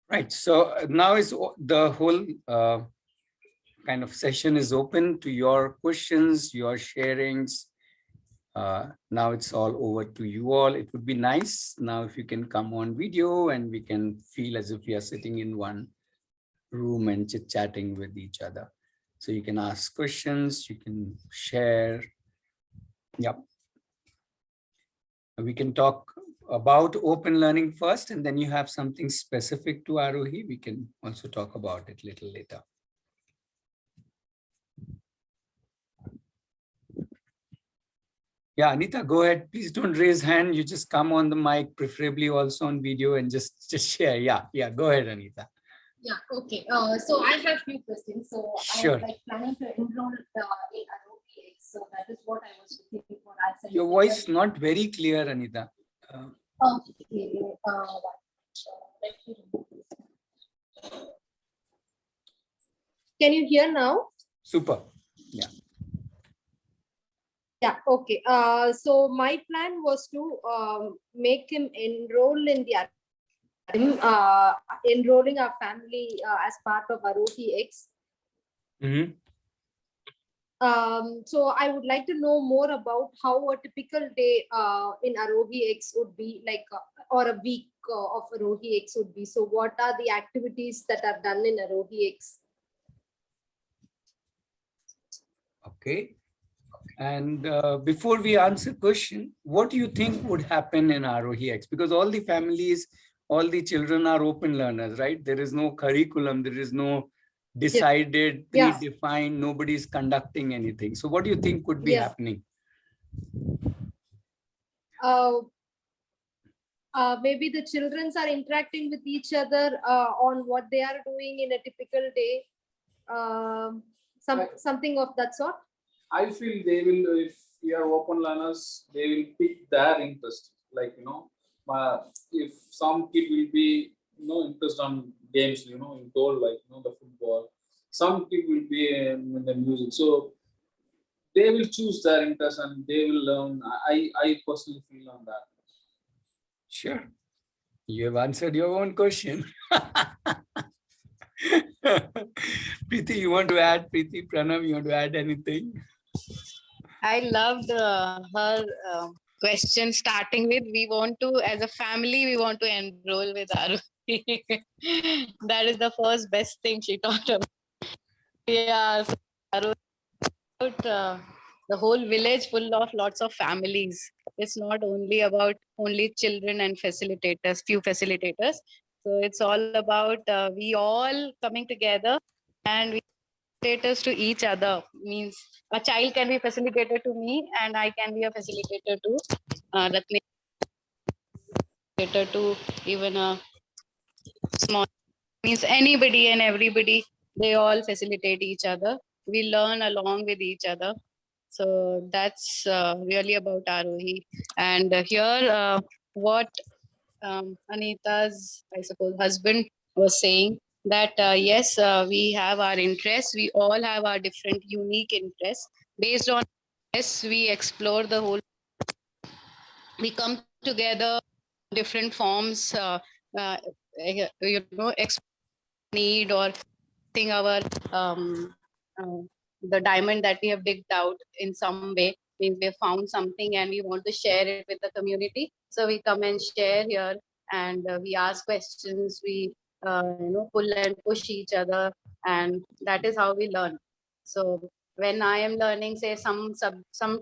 Right. So now is the whole kind of session is open to your questions, your sharings. Now it's all over to you all. It would be nice now if you can come on video and we can feel as if we are sitting in one room and chit-chatting with each other. So you can ask questions, you can share. Yep. We can talk about open learning first, and then you have something specific to Aarohi. We can also talk about it a little later. Yeah, Anita, go ahead. Please don't raise hand. You just come on the mic, preferably also on video, and just share. Yeah, go ahead, Anita. Yeah, okay. So I have few questions. So sure. I'm like planning to enroll in Arohi X. So that is what I was looking for. Your voice not very clear, Anita. Okay. Can you hear now? Super. Yeah. Yeah, okay. So my plan was to make him enroll in the enrolling our family as part of Arohi X. Mm-hmm. So I would like to know more about how a typical day in Arohi X would be like, or a week of Arohi X would be. So what are the activities that are done in Arohi X? Okay. And before we answer question, what do you think would happen in Arohi X? Because all the families, all the children are open learners, right? There is no curriculum, there is no decided, predefined, nobody is conducting anything. So what do you think could be happening? Maybe the children are interacting with each other on what they are doing in a typical day. Something of that sort. I feel they will, if we are open learners, they will pick their interest. Like, if some kid will be, interest on games, in told, like, the football. Some kid will be in the music. So they will choose their interest and they will learn. I personally feel on that. Sure. You have answered your own question. Preeti, you want to add? Preeti, Pranav, you want to add anything? I loved her question starting with, we want to, as a family, we want to enroll with Aarohi. That is the first best thing she taught about. Yeah, so about the whole village full of lots of families. It's not only about only children and facilitators, few facilitators. So it's all about we all coming together and we facilitators to each other. Means a child can be facilitator to me and I can be a facilitator to Ratne, facilitator to even a small, means anybody and everybody, they all facilitate each other. We learn along with each other. So that's really about Aarohi. And here, what Anita's, I suppose, husband was saying, that yes, we have our interests. We all have our different unique interests. Based on this, we explore the whole. We come together, different forms. Need or think our the diamond that we have digged out in some way, means we have found something and we want to share it with the community. So we come and share here, and we ask questions, we pull and push each other, and that is how we learn. So when I am learning, say, some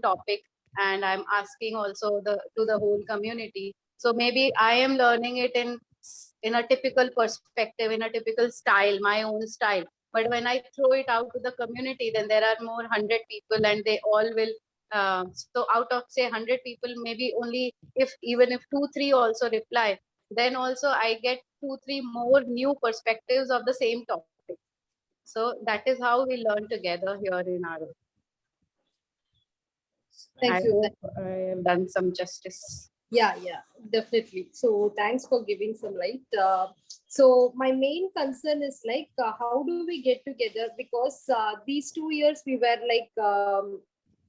topic, and I'm asking also to the whole community, so maybe I am learning it in a typical perspective, in a typical style, my own style. But when I throw it out to the community, then there are more 100 people and they all will, so out of say 100 people, maybe only even if 2-3 also reply, then also I get 2-3 more new perspectives of the same topic. So that is how we learn together here in Aarohi. Thank you. Hope I have done some justice. Yeah, definitely. So thanks for giving some light. So my main concern is like, how do we get together? Because these 2 years we were like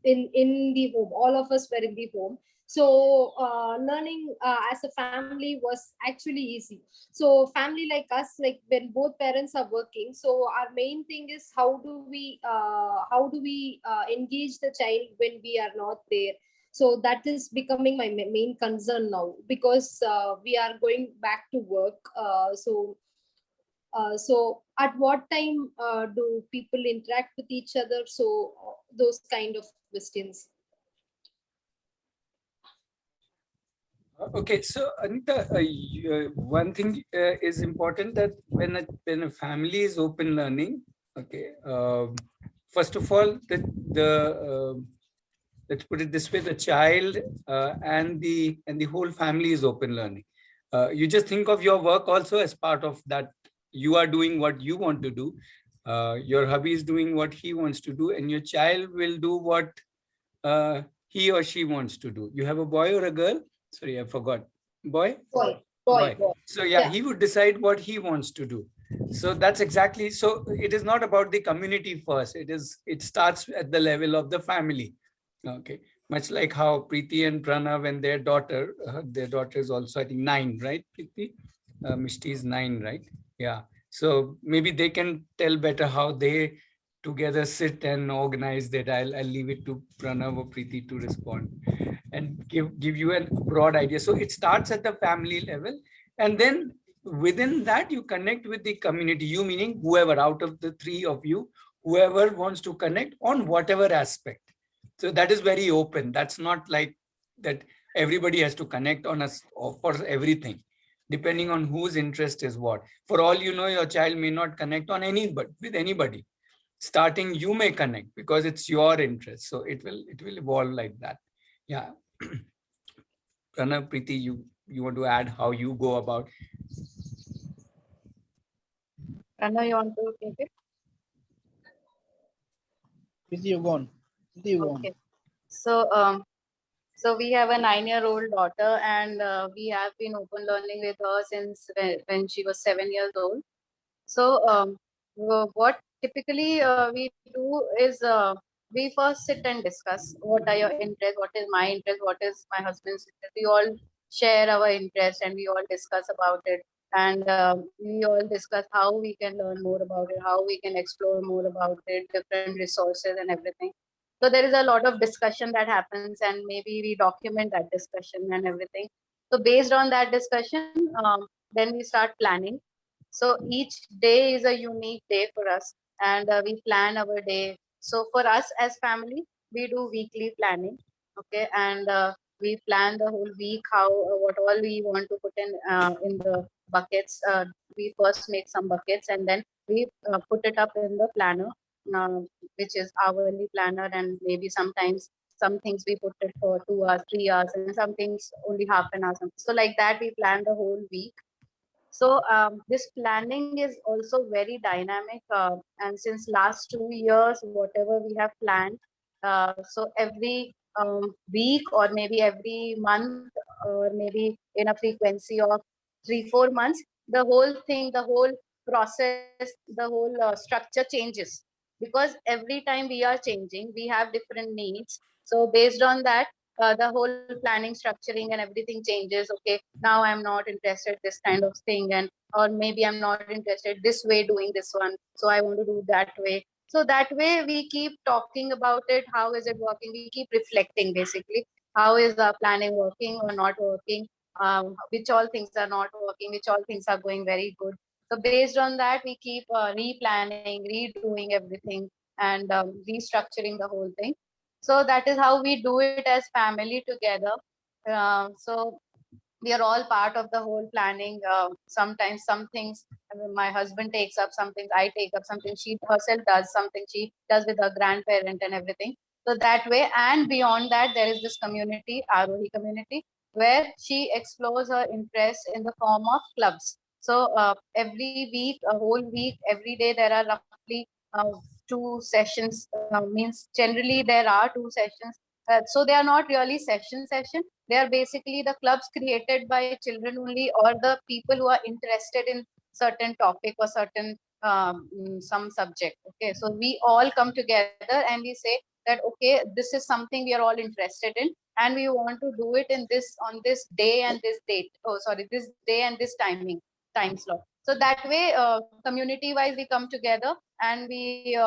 in the home. All of us were in the home. So learning as a family was actually easy. So family like us, like when both parents are working, so our main thing is how do we engage the child when we are not there. So that is becoming my main concern now, because we are going back to work. So at what time do people interact with each other? So those kind of questions. Okay, so Anita, one thing is important, that when a family is open learning, okay, first of all, let's put it this way: the child and the whole family is open learning. You just think of your work also as part of that. You are doing what you want to do. Your hubby is doing what he wants to do, and your child will do what he or she wants to do. You have a boy or a girl? Sorry, I forgot. Boy? Boy, Boy. boy. So yeah, Yeah. he would decide what he wants to do. So that's exactly, so it is not about the community first. It starts at the level of the family. Okay. Much like how Preeti and Pranav and their daughter is also, I think, 9, right? Preeti? Mishti is 9, right? Yeah. So maybe they can tell better how they together sit and organize that. I'll leave it to Pranav or Preeti to respond and give you a broad idea. So it starts at the family level, and then within that you connect with the community. You meaning whoever out of the three of you, whoever wants to connect on whatever aspect. So that is very open. That's not like that everybody has to connect on us for everything, depending on whose interest is what. For all you know, your child may not connect on any but with anybody. Starting, you may connect because it's your interest, so it will evolve like that. Yeah. Pranav, Preeti, you want to add how you go about? Pranav, you want to take it? Preeti, you gone. Preeti, you gone. Okay. So, so we have a 9-year-old daughter, and we have been open learning with her since when she was 7 years old. So, what typically we do is we first sit and discuss what are your interests, what is my interest, what is my husband's interest. We all share our interest and we all discuss about it. And we all discuss how we can learn more about it, how we can explore more about it, different resources and everything. So there is a lot of discussion that happens, and maybe we document that discussion and everything. So based on that discussion, then we start planning. So each day is a unique day for us, and we plan our day. So for us as family, we do weekly planning, okay, and we plan the whole week how what all we want to put in the buckets. We first make some buckets, and then we put it up in the planner, uh, which is hourly planner, and maybe sometimes some things we put it for 2 hours, 3 hours, and some things only half an hour. So like that, we plan the whole week. So this planning is also very dynamic, and since last 2 years, whatever we have planned, so every week or maybe every month or maybe in a frequency of 3-4 months, the whole thing, the whole process, the whole structure changes, because every time we are changing, we have different needs. So based on that, the whole planning, structuring, and everything changes. Okay, now I'm not interested this kind of thing, and or maybe I'm not interested this way doing this one, so I want to do that way. So that way we keep talking about it. How is it working? We keep reflecting basically. How is our planning working or not working? Which all things are not working? Which all things are going very good? So based on that, we keep replanning, redoing everything, and restructuring the whole thing. So that is how we do it as family together. So we are all part of the whole planning. Sometimes some things my husband takes up, some things I take up, something she herself does, something she does with her grandparent and everything. So that way, and beyond that, there is this community, Aarohi community, where she explores her interest in the form of clubs. So every week, a whole week, every day, there are roughly 2 sessions. Means generally there are 2 sessions. So they are not really session. They are basically the clubs created by children only, or the people who are interested in certain topic or certain some subject. Okay, so we all come together and we say that okay, this is something we are all interested in, and we want to do it in this on this day and this date. Oh, sorry, this day and this time slot. So that way, community wise, we come together and we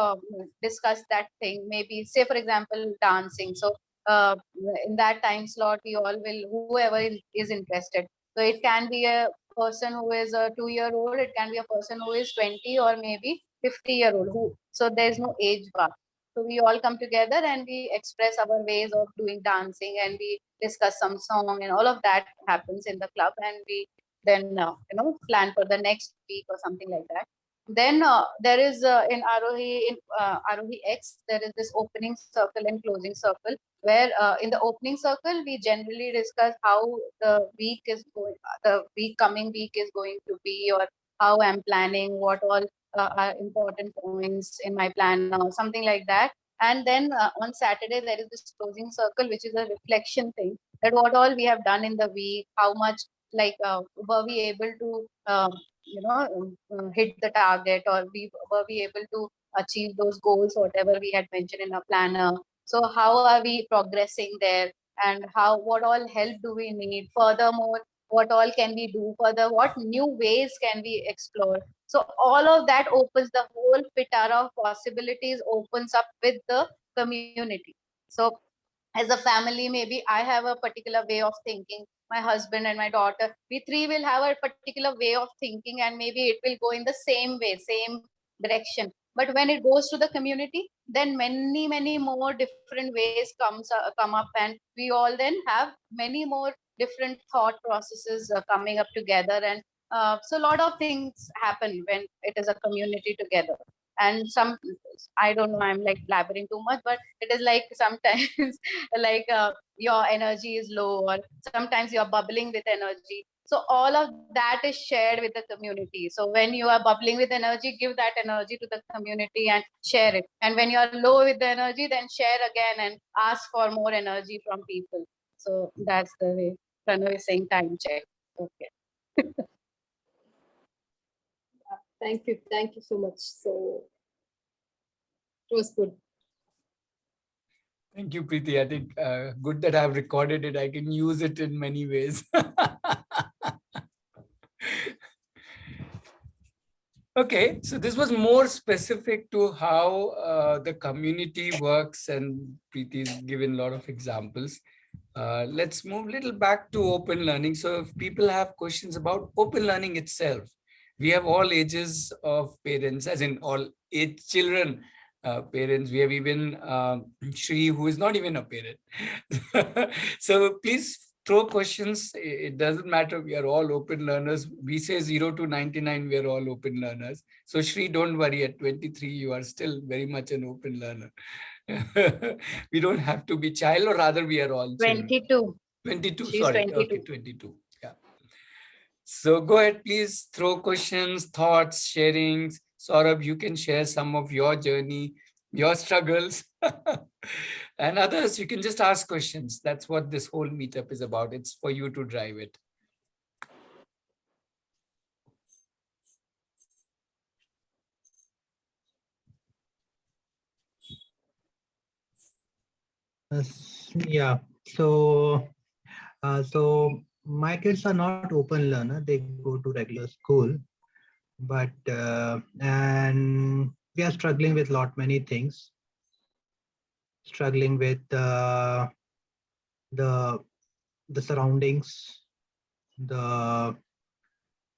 discuss that thing. Maybe say, for example, dancing. So in that time slot, we all will, whoever is interested. So it can be a person who is a 2-year-old, it can be a person who is 20 or maybe 50-year-old. Who, so there's no age bar. So we all come together and we express our ways of doing dancing, and we discuss some song, and all of that happens in the club. And we then plan for the next week or something like that. Then there is in Arohi X, there is this opening circle and closing circle, where in the opening circle we generally discuss how the coming week is going to be, or how I'm planning, what all are important points in my plan, or something like that. And then on Saturday there is this closing circle, which is a reflection thing, that what all we have done in the week, how much were we able to hit the target, or were we able to achieve those goals, whatever we had mentioned in our planner. So how are we progressing there, and what all help do we need furthermore, what all can we do further, what new ways can we explore. So all of that opens the whole pitara of possibilities, opens up with the community. So as a family, maybe I have a particular way of thinking, my husband and my daughter, we three will have a particular way of thinking, and maybe it will go in the same way, same direction. But when it goes to the community, then many more different ways come up, and we all then have many more different thought processes coming up together. And so a lot of things happen when it is a community together. And some, I don't know, I'm like blabbering too much, but it is like sometimes like your energy is low, or sometimes you're bubbling with energy. So all of that is shared with the community. So when you are bubbling with energy, give that energy to the community and share it. And when you're low with the energy, then share again and ask for more energy from people. So that's the way. Pranav is saying time check. Okay. Thank you so much. So it was good. Thank you, Preeti. I think good that I've recorded it. I can use it in many ways. Okay, so this was more specific to how the community works, and Preeti's given a lot of examples. Let's move a little back to open learning. So if people have questions about open learning itself, we have all ages of parents, as in all age children, parents. We have even Shri, who is not even a parent. So please throw questions. It doesn't matter. We are all open learners. We say 0 to 99, we are all open learners. So Shri, don't worry, at 23, you are still very much an open learner. We don't have to be child, or rather we are all children. 22. 22, She's sorry. 22. Okay, 22. Yeah. So go ahead, please throw questions, thoughts, sharings. Saurabh, you can share some of your journey, your struggles. And others, you can just ask questions. That's what this whole meetup is about. It's for you to drive it. Yeah. So my kids are not open learner. They go to regular school, but and we are struggling with many things. Struggling with the surroundings, the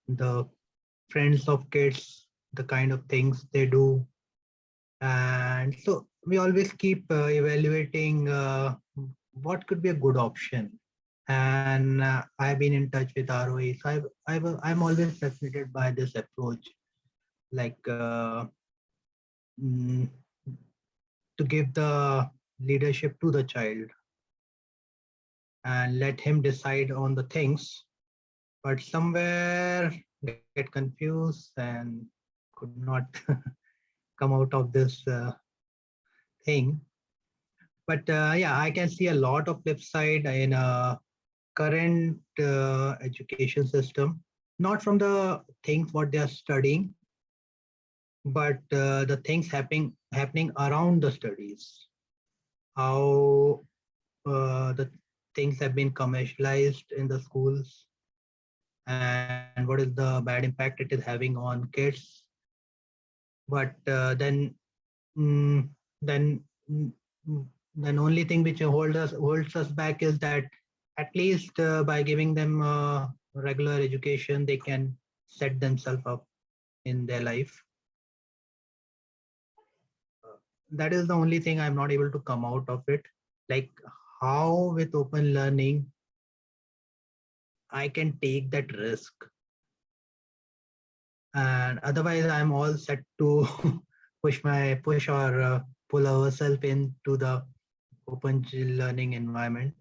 the friends of kids, the kind of things they do, and so we always keep evaluating what could be a good option. And I've been in touch with Aarohi, so I'm always fascinated by this approach, like mm, to give the leadership to the child and let him decide on the things, but somewhere get confused and could not come out of this thing. But yeah, I can see a lot of flip side in current education system, not from the things what they are studying, but the things happening around the studies. How the things have been commercialized in the schools and what is the bad impact it is having on kids. But mm, then mm, then only thing which holds us back is that at least by giving them regular education, they can set themselves up in their life. That is the only thing I'm not able to come out of it. Like how with open learning, I can take that risk. And otherwise, I'm all set to push or pull ourselves into the open learning environment.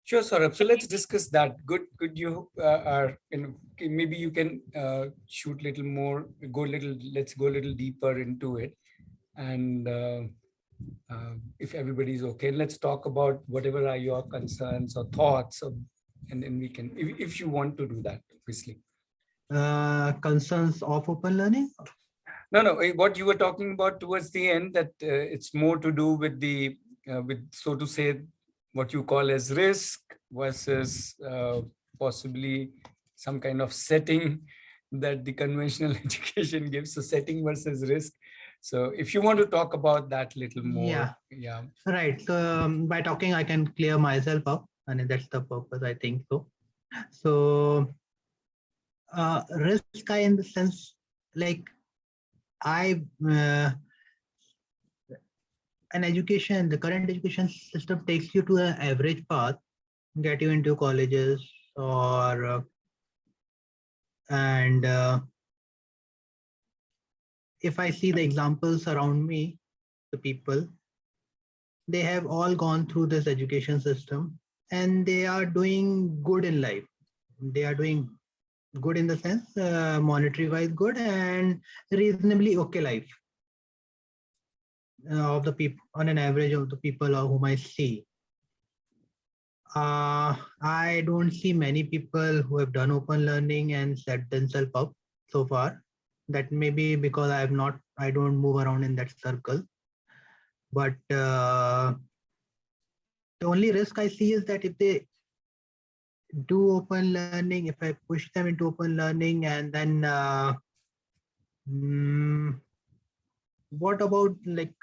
Sure, Saurabh. So let's discuss that. Good. Could you maybe you can shoot little more, let's go a little deeper into it. And if everybody's okay, let's talk about whatever are your concerns or thoughts, and then we can, if you want to do that, obviously. Concerns of open learning? No, what you were talking about towards the end, that it's more to do with so to say, what you call as risk versus possibly some kind of setting that the conventional education gives. So setting versus risk. So if you want to talk about that little more. Yeah. Right. So by talking, I can clear myself up, and that's the purpose, I think so. So risk, I in the sense, like an education, the current education system takes you to an average path, get you into colleges or and if I see the examples around me, the people, they have all gone through this education system and they are doing good in life. They are doing good in the sense monetary wise good and reasonably okay life of the people on an average of the people whom I see. I don't see many people who have done open learning and set themselves up so far. That may be because I don't move around in that circle. But the only risk I see is that if they do open learning, if I push them into open learning and then what about like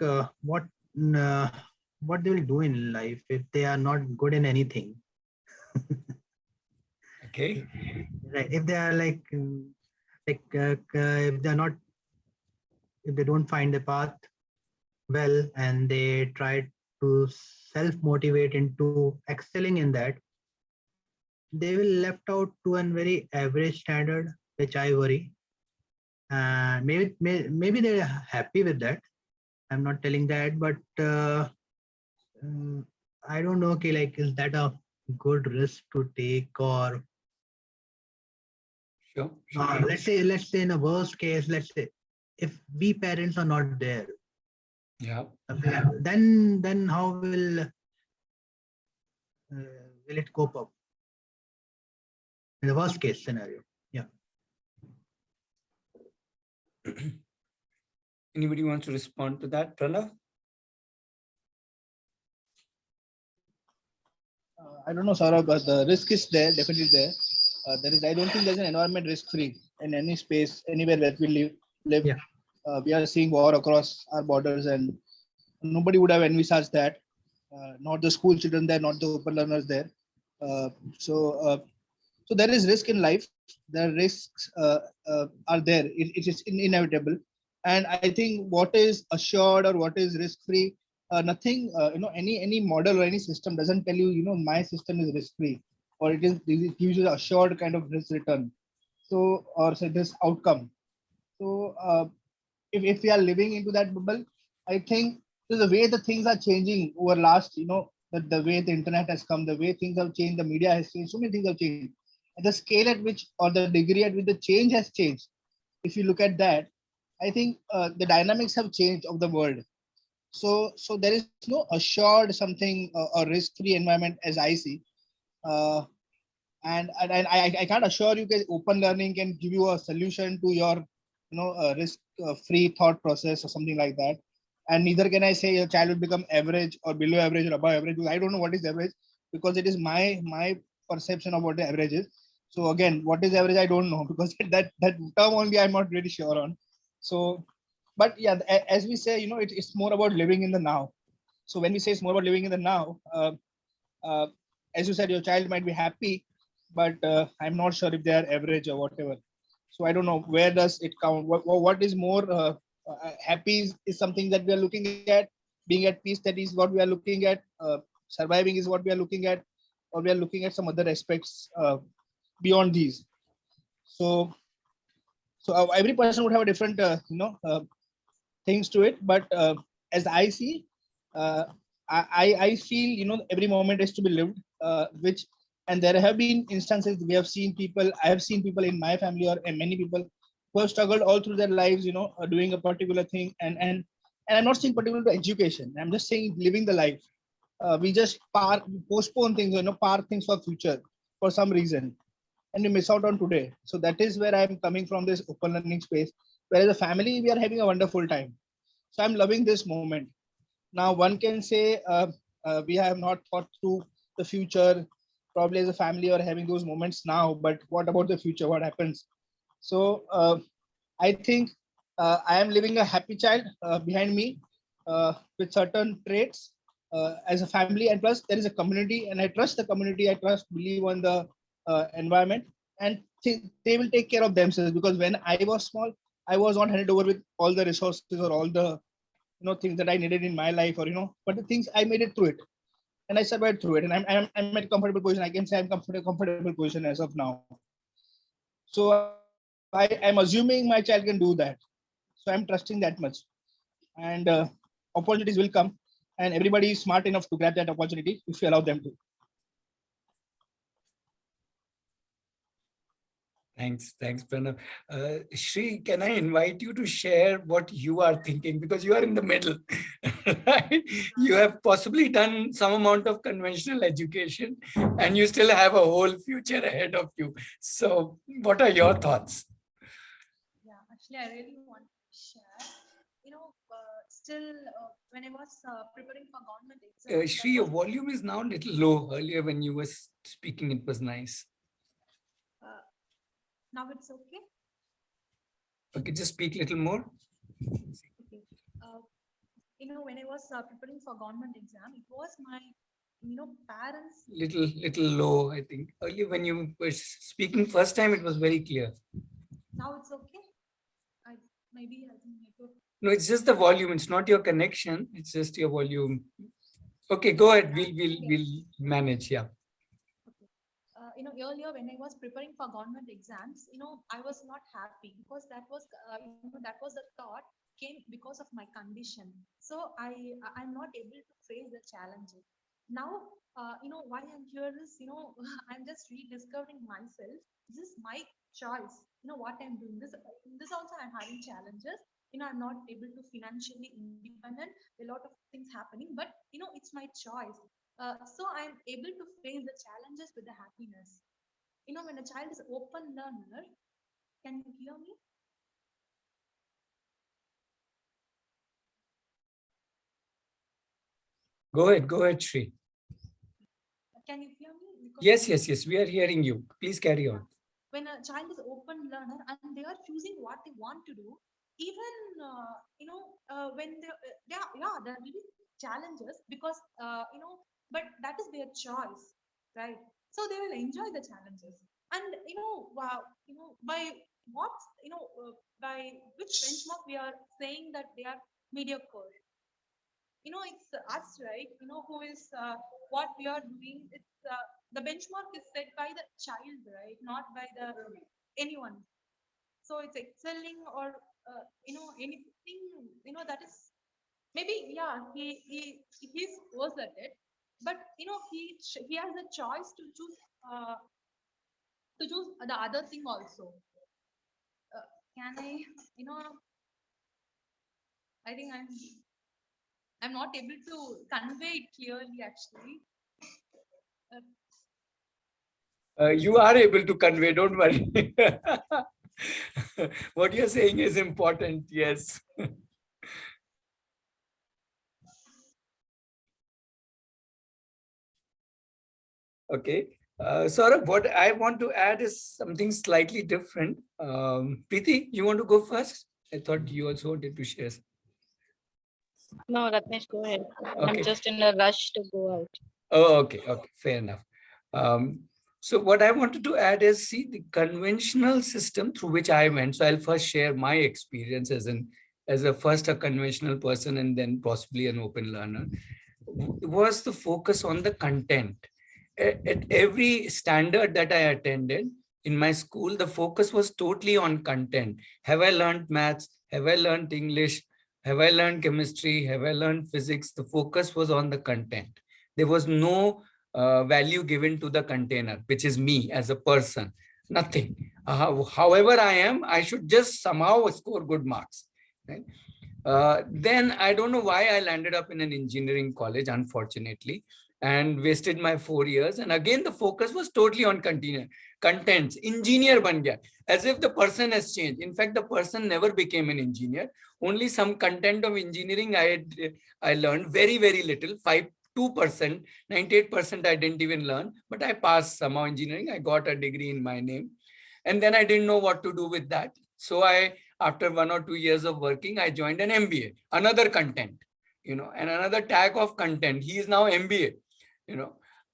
what they will do in life if they are not good in anything? Okay. Right. If they are like if they're not, if they don't find the path well and they try to self-motivate into excelling in that, they will left out to a very average standard, which I worry. And maybe they're happy with that. I'm not telling that, but I don't know. Okay, like is that a good risk to take or? Sure. Let's say in a worst case, let's say if we parents are not there, yeah, then how will it cope up in the worst case scenario? Yeah. Anybody wants to respond to that, Pranav? I don't know, Saurabh, but the risk is there, definitely there. I don't think there's an environment risk-free in any space, anywhere that we live. Yeah. We are seeing war across our borders, and nobody would have envisaged that. Not the school children there, not the open learners there. So there is risk in life. The risks are there. It is inevitable. And I think what is assured or what is risk-free, nothing, any model or any system doesn't tell you, my system is risk-free, or it gives you the assured kind of risk return. So, or say this outcome. So if we are living into that bubble, I think the way the things are changing over last, the way the internet has come, the way things have changed, the media has changed, so many things have changed. The scale at which or the degree at which the change has changed, if you look at that, I think the dynamics have changed of the world. So there is no assured something or risk-free environment as I see. And I can't assure you that open learning can give you a solution to your risk-free thought process or something like that. and neither can I say your child will become average or below average or above average, because I don't know what is average, because it is my perception of what the average is. So again, what is average, I don't know, because that term only I'm not really sure on. So, but yeah, as we say, it's more about living in the now. So when we say it's more about living in the now, uh, as you said, your child might be happy, but I'm not sure if they are average or whatever. So I don't know, where does it count? What is more happy is something that we are looking at. Being at peace, that is what we are looking at. Surviving is what we are looking at, or we are looking at some other aspects beyond these. So every person would have a different things to it, but as I see, uh, I feel every moment is to be lived, which, and there have been instances we have seen people, I have seen people in my family or many people who have struggled all through their lives, doing a particular thing, and I'm not saying particular to education, I'm just saying living the life. We just postpone things, park things for future for some reason, and we miss out on today. So that is where I'm coming from, this open learning space, where as a family we are having a wonderful time. So I'm loving this moment. Now one can say we have not thought through the future, probably as a family or having those moments now, but what about the future, what happens? So I think I am living a happy child behind me, with certain traits as a family, and plus there is a community, and I trust the community. I trust, believe on the environment, and they will take care of themselves, because when I was small, I was not handed over with all the resources or all the things that I needed in my life, or but the things I made it through it, and I survived through it, and I'm at a comfortable position. I can say I'm comfortable position as of now. So I'm assuming my child can do that. So I'm trusting that much, and opportunities will come, and everybody is smart enough to grab that opportunity if you allow them to. Thanks, Pranav. Shri, can I invite you to share what you are thinking, because you are in the middle, right? You have possibly done some amount of conventional education, and you still have a whole future ahead of you. So, what are your thoughts? Yeah, actually, I really want to share. Still, when I was preparing for government exams, Shri, your volume is now a little low. Earlier, when you were speaking, it was nice. Now it's okay. Okay, just speak a little more. Okay. When I was preparing for government exam, it was my, parents. Little low, I think. Earlier, when you were speaking first time, it was very clear. Now it's okay. Maybe I think network. No, it's just the volume. It's not your connection. It's just your volume. Okay, go ahead. We'll manage. Yeah. Okay. Earlier when I was preparing for government exams, I was not happy, because that was, that was the thought came because of my condition. So I'm not able to face the challenges. Now, why I'm here is, I'm just rediscovering myself. This is my choice. What I'm doing. This also I'm having challenges. I'm not able to financially independent. A lot of things happening, but it's my choice. So I'm able to face the challenges with the happiness. When a child is open learner, can you hear me? Go ahead, Shri. Can you hear me? Yes. We are hearing you. Please carry on. When a child is open learner and they are choosing what they want to do, even when there will be challenges, because but that is their choice, right? So they will enjoy the challenges, and by what by which benchmark we are saying that they are mediocre. It's us, right? Who is what we are doing. It's the benchmark is set by the child, right? Not by the anyone. So it's excelling or anything, that is maybe, yeah, he's worse at it, but he has a choice to choose the other thing also. Can I, I think I'm not able to convey it clearly, actually. You are able to convey. Don't worry. What you're saying is important. Yes. Okay. Saurabh, what I want to add is something slightly different. Preeti, you want to go first? I thought you also wanted to share. No, Ratnesh, go ahead. I'm Okay. just in a rush to go out. Oh, okay. Okay. Fair enough. Um, so what I wanted to add is, see, the conventional system through which I went. So I'll first share my experience as a first a conventional person and then possibly an open learner. Was the focus on the content. At every standard that I attended in my school, the focus was totally on content. Have I learned maths? Have I learned English? Have I learned chemistry? Have I learned physics? The focus was on the content. There was no value given to the container, which is me as a person. Nothing. However I am, I should just somehow score good marks. Right? Then I don't know why I landed up in an engineering college, unfortunately, and wasted my 4 years. And again, the focus was totally on contents. Engineer ban gaya, as if the person has changed. In fact, the person never became an engineer. Only some content of engineering I learned very, very little, 2%, 98% I didn't even learn, but I passed somehow engineering. I got a degree in my name. And then I didn't know what to do with that. So after 1 or 2 years of working, I joined an MBA, another content, and another tag of content. He is now MBA,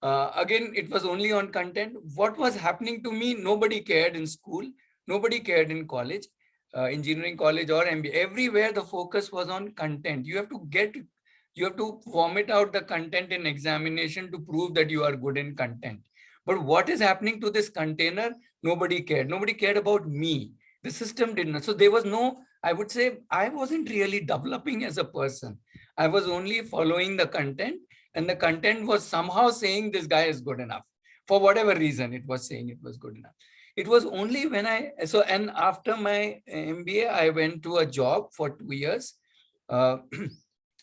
again, it was only on content. What was happening to me? Nobody cared in school. Nobody cared in college, engineering college or MBA. Everywhere the focus was on content. You have to vomit out the content in examination to prove that you are good in content. But what is happening to this container? Nobody cared. Nobody cared about me. The system did not. So there was no, I would say, I wasn't really developing as a person. I was only following the content, and the content was somehow saying this guy is good enough. For whatever reason, it was saying it was good enough. It was only when and after my MBA, I went to a job for 2 years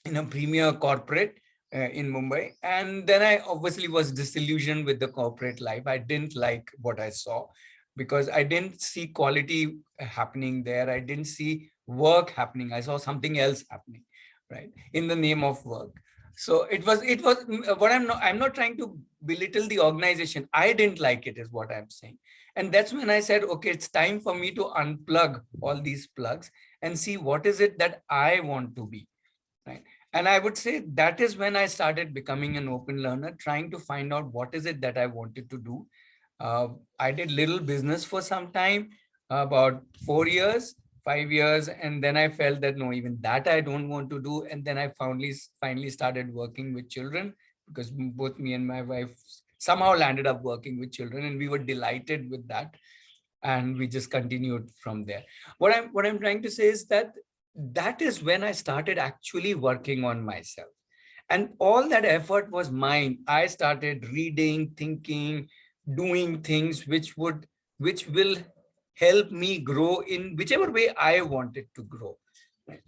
in a premier corporate in Mumbai. And then I obviously was disillusioned with the corporate life. I didn't like what I saw because I didn't see quality happening there. I didn't see work happening. I saw something else happening, right, in the name of work. So it was what I'm not trying to belittle the organization. I didn't like it is what I'm saying. And that's when I said, okay, it's time for me to unplug all these plugs and see what is it that I want to be, right? And I would say that is when I started becoming an open learner, trying to find out what is it that I wanted to do. I did little business for some time, about 4 years, 5 years, and then I felt that no, even that I don't want to do. And then I finally started working with children, because both me and my wife somehow landed up working with children, and we were delighted with that. And we just continued from there. What I'm trying to say is that is when I started actually working on myself. And all that effort was mine. I started reading, thinking, doing things which will help me grow in whichever way I wanted to grow. Right?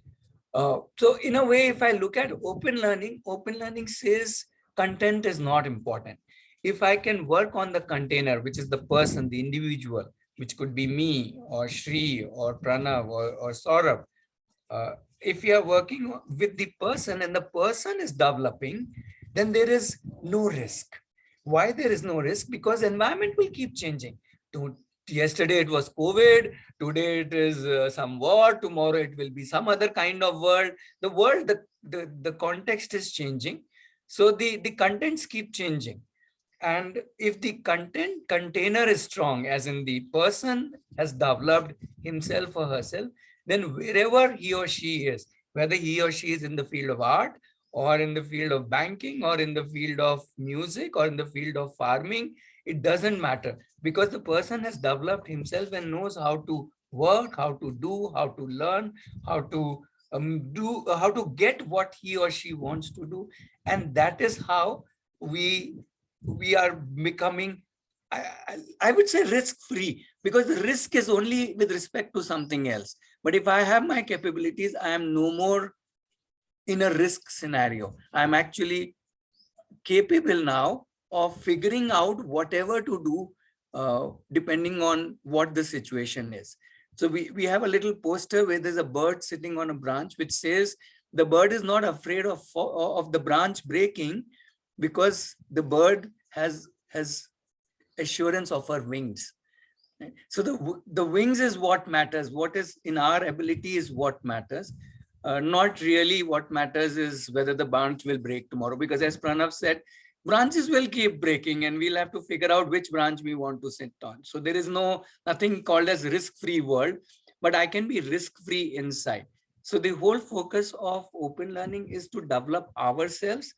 So in a way, if I look at open learning says content is not important. If I can work on the container, which is the person, the individual, which could be me or Shri or Pranav or Saurabh, if you are working with the person and the person is developing, then there is no risk. Why there is no risk? Because environment will keep changing. Yesterday it was COVID, today it is some war, tomorrow it will be some other kind of world. The context is changing. So the contents keep changing. And if the content container is strong, as in the person has developed himself or herself, then wherever he or she is, whether he or she is in the field of art or in the field of banking or in the field of music or in the field of farming, it doesn't matter, because the person has developed himself and knows how to work, how to do, how to learn, how to how to get what he or she wants to do. And that is how we are becoming, I would say, risk free, because the risk is only with respect to something else. But if I have my capabilities, I am no more in a risk scenario. I'm actually capable now of figuring out whatever to do, depending on what the situation is. So we have a little poster where there's a bird sitting on a branch, which says the bird is not afraid of the branch breaking, because the bird has has assurance of her wings. Right? So the wings is what matters. What is in our ability is what matters. Not really what matters is whether the branch will break tomorrow, because as Pranav said, branches will keep breaking and we'll have to figure out which branch we want to sit on. So there is nothing called as risk-free world, but I can be risk-free inside. So the whole focus of open learning is to develop ourselves,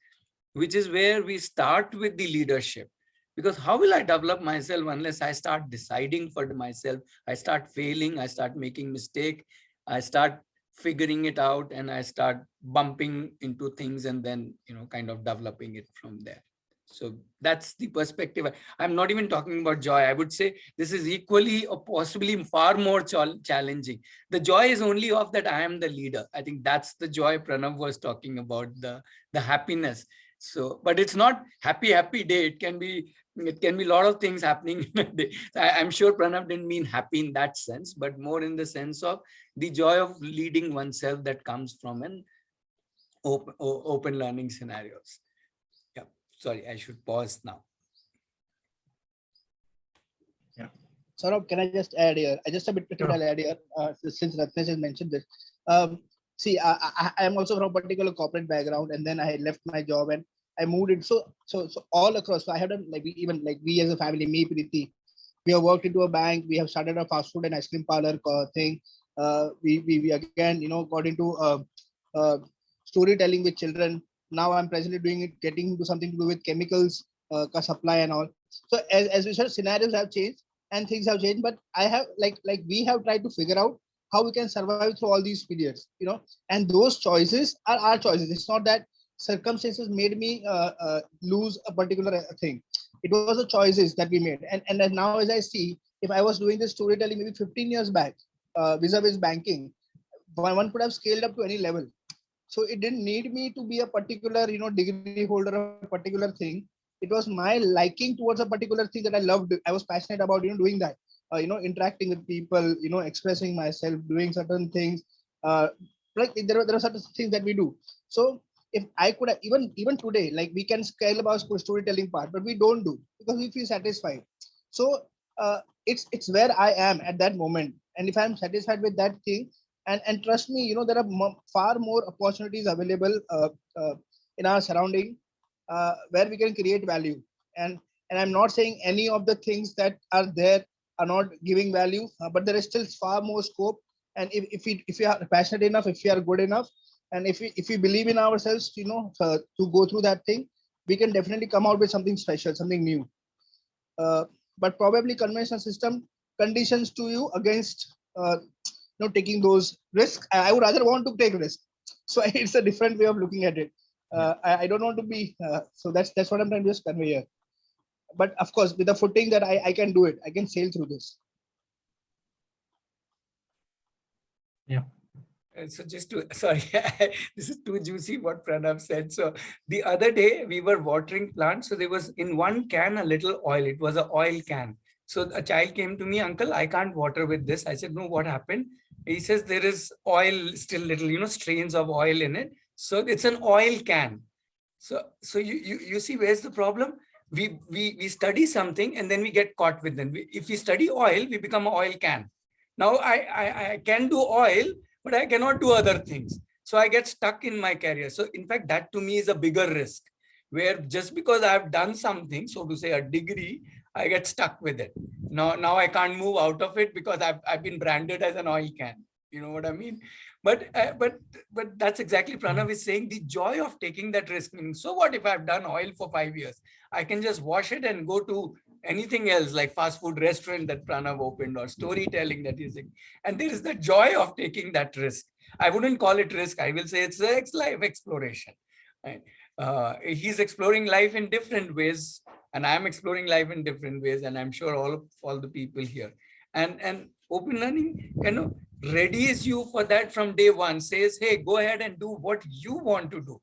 which is where we start with the leadership. Because how will I develop myself unless I start deciding for myself? I start failing, I start making mistake, I start figuring it out, and I start bumping into things and then, kind of developing it from there. So that's the perspective. I'm not even talking about joy. I would say this is equally or possibly far more challenging. The joy is only of that I am the leader. I think that's the joy Pranav was talking about, the happiness. So, but it's not happy day. It can be a lot of things happening in a day. I'm sure Pranav didn't mean happy in that sense, but more in the sense of the joy of leading oneself that comes from an open learning scenarios. Yeah, sorry, I should pause now. Yeah. Saurabh, can I just add here? I just a bit I'll add here, since Ratnesh has mentioned this. See, I am also from a particular corporate background, and then I left my job and I moved it. So all across. So I have done we as a family, me, Preeti, we have worked into a bank. We have started a fast food and ice cream parlor thing. We again, got into storytelling with children. Now I'm presently doing it, getting into something to do with chemicals, supply and all. So as we said, scenarios have changed and things have changed, but I have we have tried to figure out how we can survive through all these periods, and those choices are our choices. It's not that circumstances made me lose a particular thing. It was the choices that we made. And now as I see, if I was doing this storytelling maybe 15 years back, vis-a-vis banking, one could have scaled up to any level. So it didn't need me to be a particular, degree holder of a particular thing. It was my liking towards a particular thing that I loved. I was passionate about, doing that, interacting with people, expressing myself, doing certain things. There are certain things that we do. So if I could have, even today, we can scale about storytelling part, but we don't do because we feel satisfied. So it's where I am at that moment. And if I'm satisfied with that thing, and trust me, there are far more opportunities available in our surrounding where we can create value. And I'm not saying any of the things that are there are not giving value, but there is still far more scope. And if we are passionate enough, if we are good enough, and if we believe in ourselves, to go through that thing, we can definitely come out with something special, something new. But probably conventional system conditions to you against taking those risks. I would rather want to take risks. So it's a different way of looking at it. I don't want to be so that's what I'm trying to just convey here. But of course, with the footing that I can do it, I can sail through this. Yeah. So just to, sorry, this is too juicy what Pranav said. So the other day we were watering plants. So there was in one can a little oil. It was an oil can. So a child came to me, uncle, I can't water with this. I said, no, what happened? He says there is oil, still little, strains of oil in it. So it's an oil can. So you see where's the problem? We study something and then we get caught with them. If we study oil, we become an oil can. Now I can do oil, but I cannot do other things. So I get stuck in my career. So in fact, that to me is a bigger risk, where just because I've done something, so to say a degree, I get stuck with it. Now I can't move out of it because I've been branded as an oil can. You know what I mean? But that's exactly Pranav is saying, the joy of taking that risk. Meaning, so what if I've done oil for 5 years? I can just wash it and go to anything else like fast food restaurant that Pranav opened or storytelling that he's in. And there is the joy of taking that risk. I wouldn't call it risk. I will say it's life exploration. Right? He's exploring life in different ways, and I'm exploring life in different ways, and I'm sure all the people here. And open learning, readies you for that from day one. Says, hey, go ahead and do what you want to do.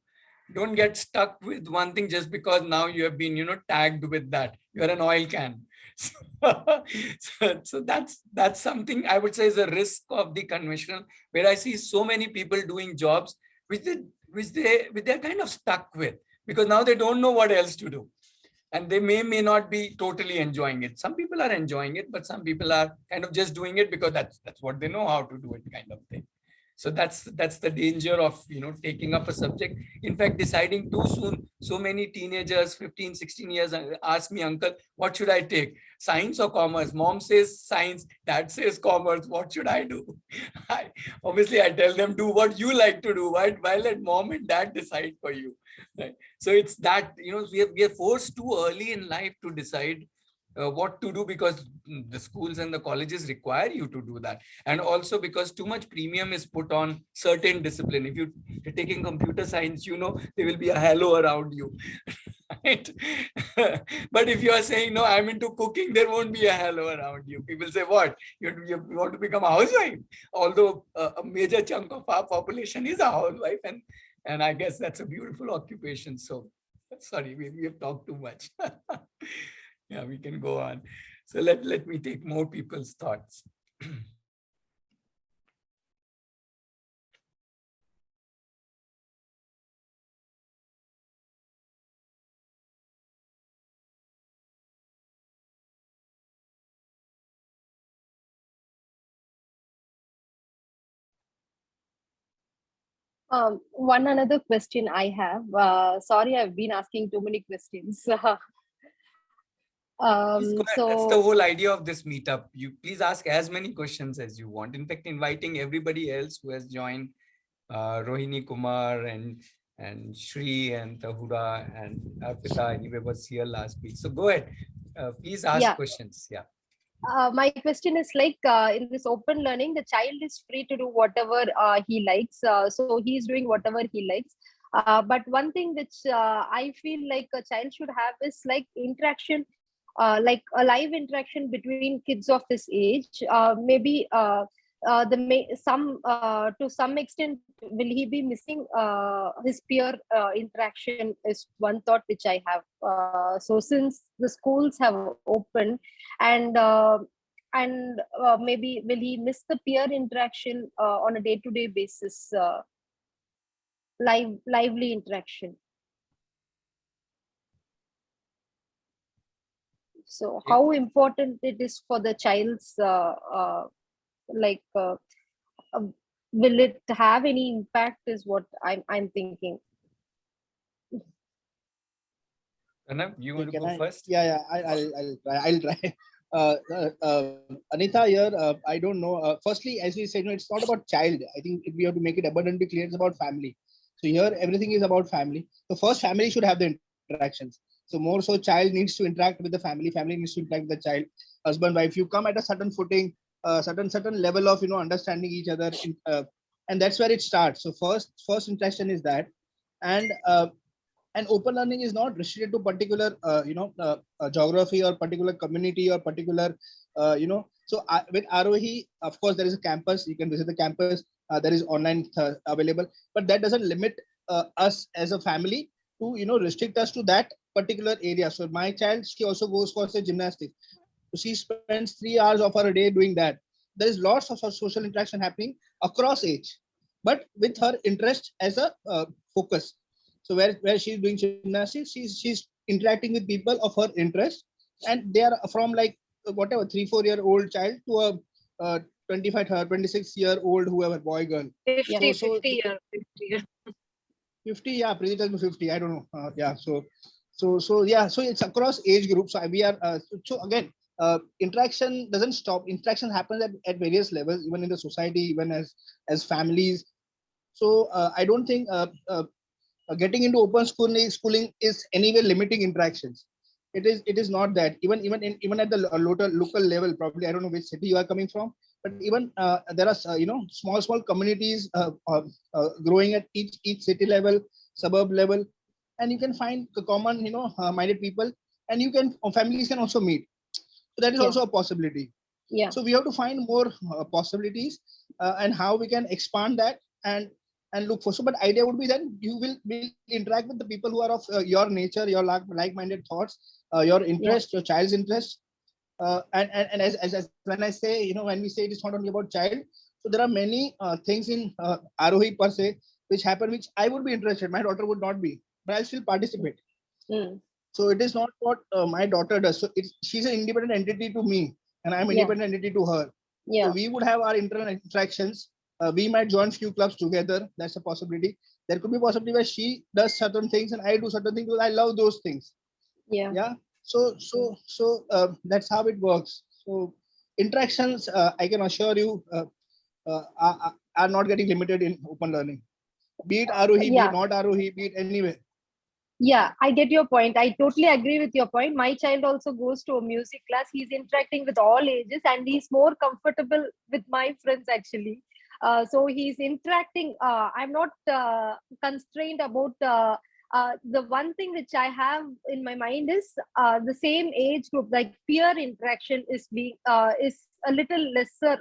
Don't get stuck with one thing just because now you have been, tagged with that. You're an oil can. So that's something I would say is a risk of the conventional, where I see so many people doing jobs which they're kind of stuck with, because now they don't know what else to do. And they may not be totally enjoying it. Some people are enjoying it, but some people are kind of just doing it because that's what they know how to do it, kind of thing. So that's the danger of taking up a subject. In fact, deciding too soon. So many teenagers, 15, 16 years, ask me, uncle, what should I take? Science or commerce? Mom says science, dad says commerce. What should I do? Obviously, I tell them, do what you like to do. Why let mom and dad decide for you? Right? So it's that, we are forced too early in life to decide what to do, because the schools and the colleges require you to do that. And also because too much premium is put on certain discipline. If you're taking computer science, there will be a halo around you. Right? But if you are saying, no, I'm into cooking, there won't be a halo around you. People say, what? You want to become a housewife? Although a major chunk of our population is a housewife, and I guess that's a beautiful occupation. So sorry, we have talked too much. Yeah, we can go on. So let me take more people's thoughts. One another question I have. Sorry, I've been asking too many questions. Please go ahead. That's the whole idea of this meetup. You please ask as many questions as you want. In fact, inviting everybody else who has joined, Rohini Kumar and Shri and Tahura and Arpita, anyway, was here last week. So go ahead. Please ask questions. Yeah. My question is like, in this open learning, the child is free to do whatever he likes. So he is doing whatever he likes. But one thing which I feel like a child should have is like interaction, like a live interaction between kids of this age. Maybe to some extent, will he be missing his peer interaction is one thought which I have. So since the schools have opened, and maybe will he miss the peer interaction on a day-to-day basis, lively interaction? So how important it is for the child's like will it have any impact is what I'm thinking. Pranav, you want to go first? Yeah, I'll try. Anita here, I don't know. Firstly, as we said, it's not about child. I think we have to make it abundantly clear. It's about family. So here, everything is about family. So first, family should have the interactions. So more so, child needs to interact with the family. Family needs to interact with the child. Husband, wife. You come at a certain footing, certain level of understanding each other, and that's where it starts. So first interaction is that, and open learning is not restricted to particular geography or particular community or particular so with Arohi, of course there is a campus, you can visit the campus, there is online available, but that doesn't limit us as a family to restrict us to that particular area. So my child, she also goes for say gymnastics, so she spends 3 hours of her day doing that. There is lots of social interaction happening across age, but with her interest as a focus. So where she's doing gymnastics, she's interacting with people of her interest, and they are from like whatever 3-4-year-old child to a 25 26-year-old, whoever, boy, girl. 50, so 50 year, 50 year. 50, yeah, Preeti tells me 50, I don't know. Yeah, so yeah, so it's across age groups. So we are so again, interaction doesn't stop. Interaction happens at various levels, even in the society, even as families. So I don't think getting into open schooling is anywhere limiting interactions. It is not that. Even at the local level, probably I don't know which city you are coming from, but even there are small communities growing at each city level, suburb level, and you can find the common minded people, and you can families can also meet. So that is also a possibility. Yeah. So we have to find more possibilities and how we can expand that and look for. So, but idea would be that you will interact with the people who are of your nature, your like-minded thoughts, your interest, your child's interest. And as when I say, when we say it is not only about child, so there are many things in Arohi per se which happen, which I would be interested. My daughter would not be, but I'll still participate. So it is not what my daughter does. So she's an independent entity to me, and I'm Yeah. independent entity to her. Yeah. So we would have our internal interactions. We might join few clubs together. That's a possibility. There could be a possibility where she does certain things and I do certain things because I love those things. Yeah. Yeah. So that's how it works. So interactions, I can assure you, are not getting limited in open learning. Be it Arohi, be it Yeah. not Arohi, be it anywhere. Yeah, I get your point. I totally agree with your point. My child also goes to a music class. He's interacting with all ages and he's more comfortable with my friends actually. So he's interacting. I'm not constrained about the one thing which I have in my mind is the same age group, like peer interaction is a little lesser.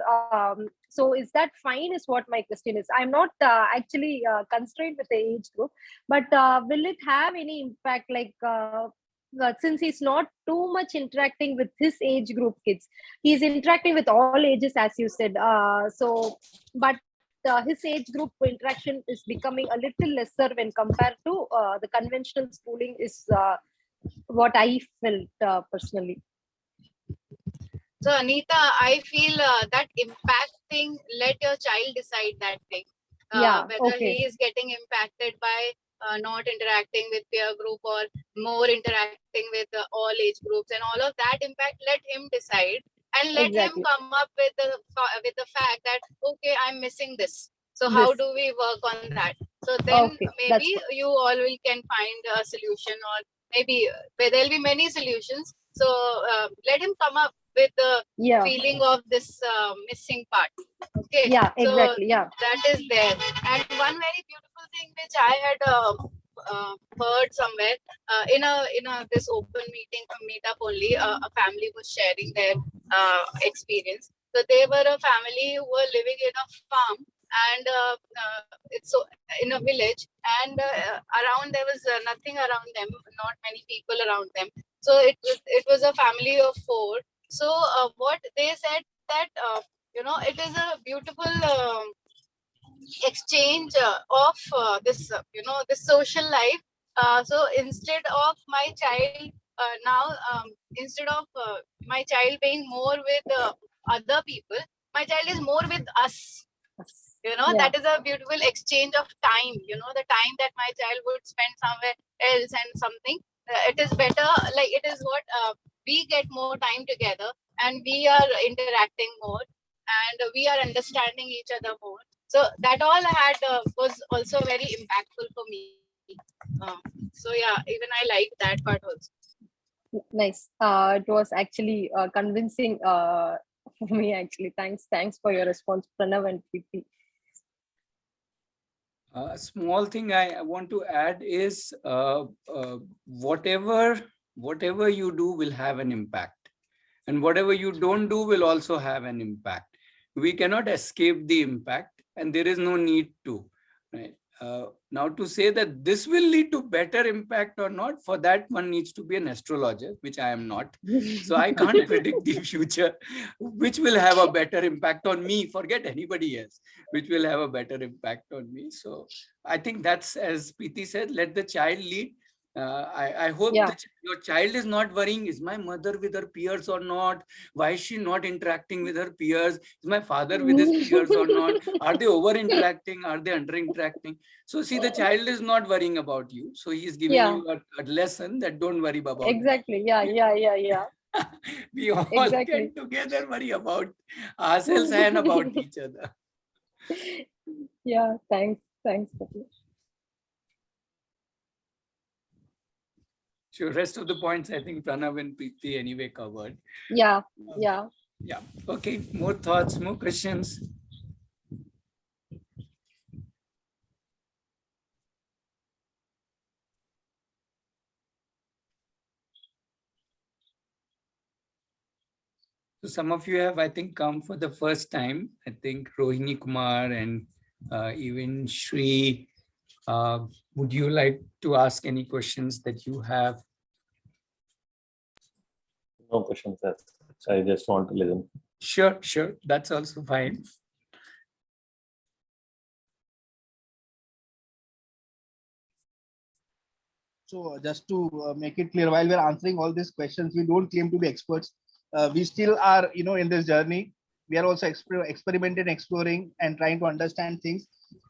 So is that fine? Is what my question is. I'm not actually constrained with the age group, but will it have any impact, like since he's not too much interacting with his age group kids, he's interacting with all ages as you said, but his age group interaction is becoming a little lesser when compared to the conventional schooling is what I felt personally. So Anita, I feel that impact thing, let your child decide that thing. Yeah, Whether okay. he is getting impacted by not interacting with peer group or more interacting with all age groups and all of that impact, let him decide and let him Exactly. come up with the fact that, okay, I'm missing this. So how This. do we work on that? So then Okay, maybe that's you all can find a solution, or maybe there'll be many solutions. So let him come up with the yeah. feeling of this missing part. Okay, Yeah, so exactly. Yeah. that is there. And one very beautiful thing which I had heard somewhere in a this open meetup only, a family was sharing their experience. So they were a family who were living in a farm, and it's so in a village, and around there was nothing around them, not many people around them. So it was a family of four. So what they said that it is a beautiful exchange of this this social life. So instead of my child now instead of my child being more with other people, my child is more with us. Yeah. That is a beautiful exchange of time. The time that my child would spend somewhere else and something, it is better, like it is what we get more time together, and we are interacting more, and we are understanding each other more. So that all had was also very impactful for me. So yeah, even I like that part also. Nice. It was actually convincing for me actually. Thanks for your response, Pranav and Preeti. A small thing I want to add is whatever you do will have an impact, and whatever you don't do will also have an impact. We cannot escape the impact, and there is no need to. Right? Now, to say that this will lead to better impact or not, for that one needs to be an astrologer, which I am not. So I can't predict the future, which will have a better impact on me. Forget anybody else, which will have a better impact on me. So I think that's, as Preeti said, let the child lead. I hope Yeah. your child is not worrying, is my mother with her peers or not? Why is she not interacting with her peers? Is my father with his peers or not? Are they over interacting? Are they under interacting? So see, the child is not worrying about you. So he is giving Yeah. you a lesson that don't worry about me. Exactly. Yeah. We all Exactly. can together worry about ourselves and about each other. Yeah. Thanks. Kapil. Sure. Rest of the points, I think Pranav and Preeti anyway covered. Yeah. Yeah. Okay. More thoughts, more questions. So some of you have, I think, come for the first time. I think Rohini Kumar and even Shri. Would you like to ask any questions that you have? No questions. I just want to listen. Sure. That's also fine. So just to make it clear, while we're answering all these questions, we don't claim to be experts. We still are, in this journey. We are also experimenting, exploring, and trying to understand things.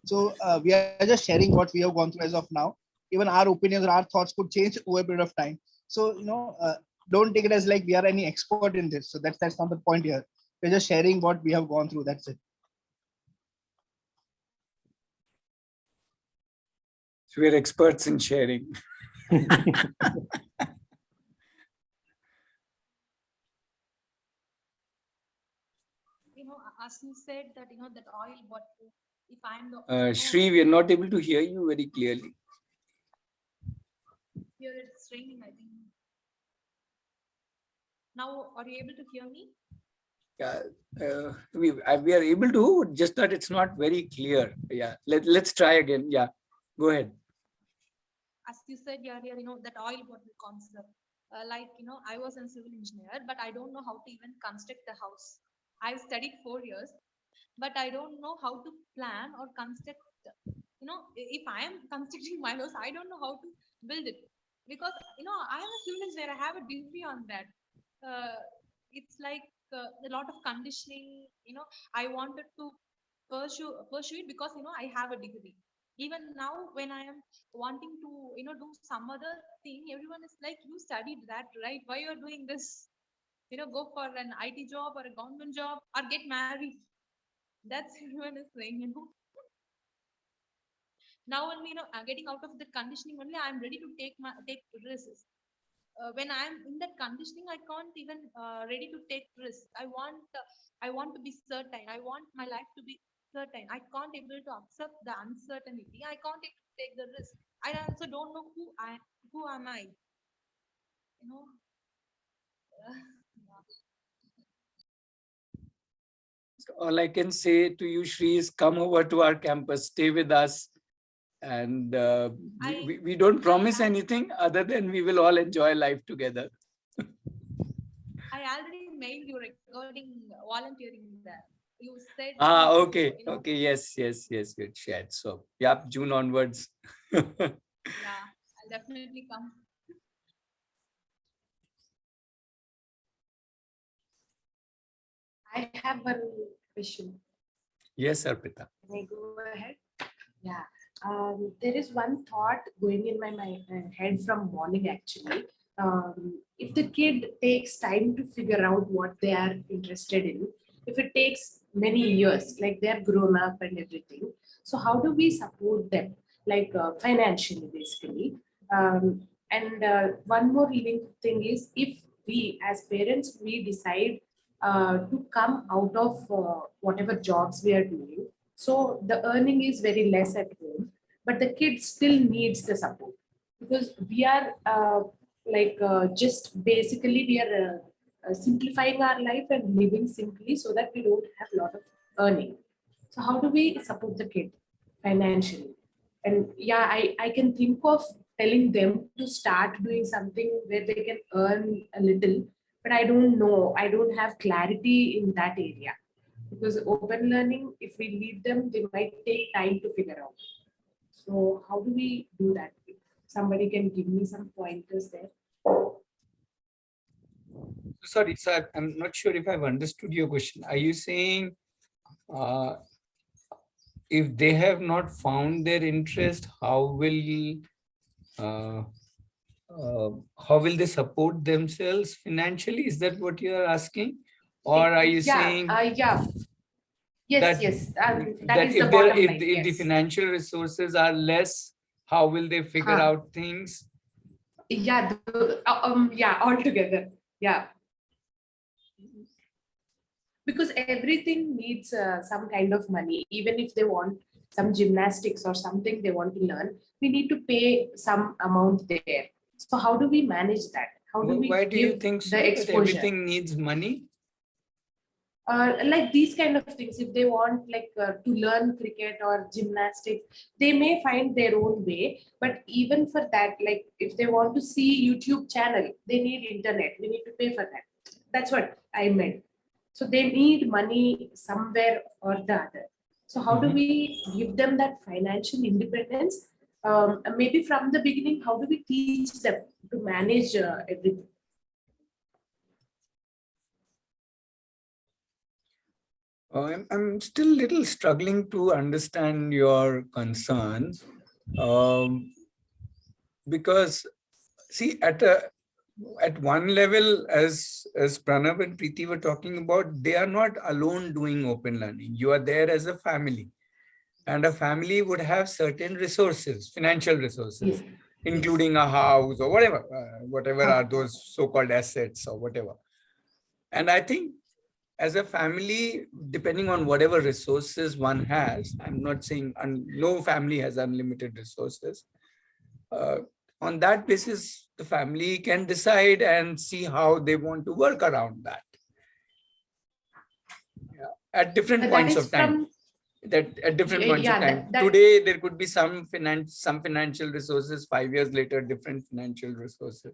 So we are just sharing what we have gone through as of now. Even our opinions or our thoughts could change over a period of time. So don't take it as like we are any expert in this. So that's not the point here. We're just sharing what we have gone through. That's it. So we're experts in sharing. As you said that, that oil, what if I'm the, Shri, we are not able to hear you very clearly. here it's raining, I think. Now, are you able to hear me? Yeah, we are able to, just that it's not very clear. Yeah, let's try again. Yeah, go ahead. As you said earlier, that oil bottle concept. I was a civil engineer, but I don't know how to even construct the house. I've studied 4 years, but I don't know how to plan or construct. If I am constructing my house, I don't know how to build it because I am a civil engineer. I have a degree on that. It's like a lot of conditioning. I wanted to pursue it because I have a degree. Even now, when I am wanting to do some other thing, everyone is like, you studied that, right? Why you're doing this? Go for an IT job or a government job or get married. That's everyone is saying. Now only getting out of the conditioning only, I'm ready to take risks. When I'm in that conditioning, I can't even ready to take risks. I want to be certain. I want my life to be certain. I can't able to accept the uncertainty. I can't able to take the risk. I also don't know who am I. You know. So all I can say to you, Shri, is come over to our campus, stay with us. And we don't promise anything other than we will all enjoy life together. I already mailed you regarding volunteering there. You said. Okay. Okay. Yes. We shared. So, yeah, June onwards. Yeah, I'll definitely come. I have one question. Yes, Arpita. Can I go ahead? Yeah. There is one thought going in my head from morning actually. If the kid takes time to figure out what they are interested in, if it takes many years, like they're grown up and everything, so how do we support them, like financially, basically? And one more living thing is, if we as parents we decide to come out of whatever jobs we are doing, so the earning is very less at home, but the kid still needs the support because we are just basically we are simplifying our life and living simply so that we don't have a lot of earning. So how do we support the kid financially? And yeah, I can think of telling them to start doing something where they can earn a little, but I don't know. I don't have clarity in that area because open learning, if we leave them, they might take time to figure out. So how do we do that? If somebody can give me some pointers there. Sorry, sir, I'm not sure if I've understood your question. Are you saying if they have not found their interest, how will they support themselves financially? Is that what you are asking? Or are you saying Yes, that, yes. That that is if the there bottom line. if the Yes. financial resources are less, how will they figure out things? Yeah, yeah, altogether. Yeah. Because everything needs some kind of money. Even if they want some gymnastics or something they want to learn, we need to pay some amount there. So how do we manage that? How do we Why do you give think so, the that exposure? everything needs money? Like these kind of things, if they want to learn cricket or gymnastics, they may find their own way. But even for that, like if they want to see YouTube channel, they need internet. We need to pay for that. That's what I meant. So they need money somewhere or the other. So how do we give them that financial independence maybe from the beginning, how do we teach them to manage everything? I'm still little struggling to understand your concern, because see, at one level, as Pranav and Preeti were talking about, they are not alone doing open learning. You are there as a family, and a family would have certain resources, financial resources, Yes. including a house or whatever are Okay. those so-called assets or whatever. And I think as a family, depending on whatever resources one has, I'm not saying no family has unlimited resources. Uh, on that basis, the family can decide and see how they want to work around that. Yeah. At different That points is of time. from That at different points of yeah, time. that Today, there could be some financial resources. 5 years later, different financial resources.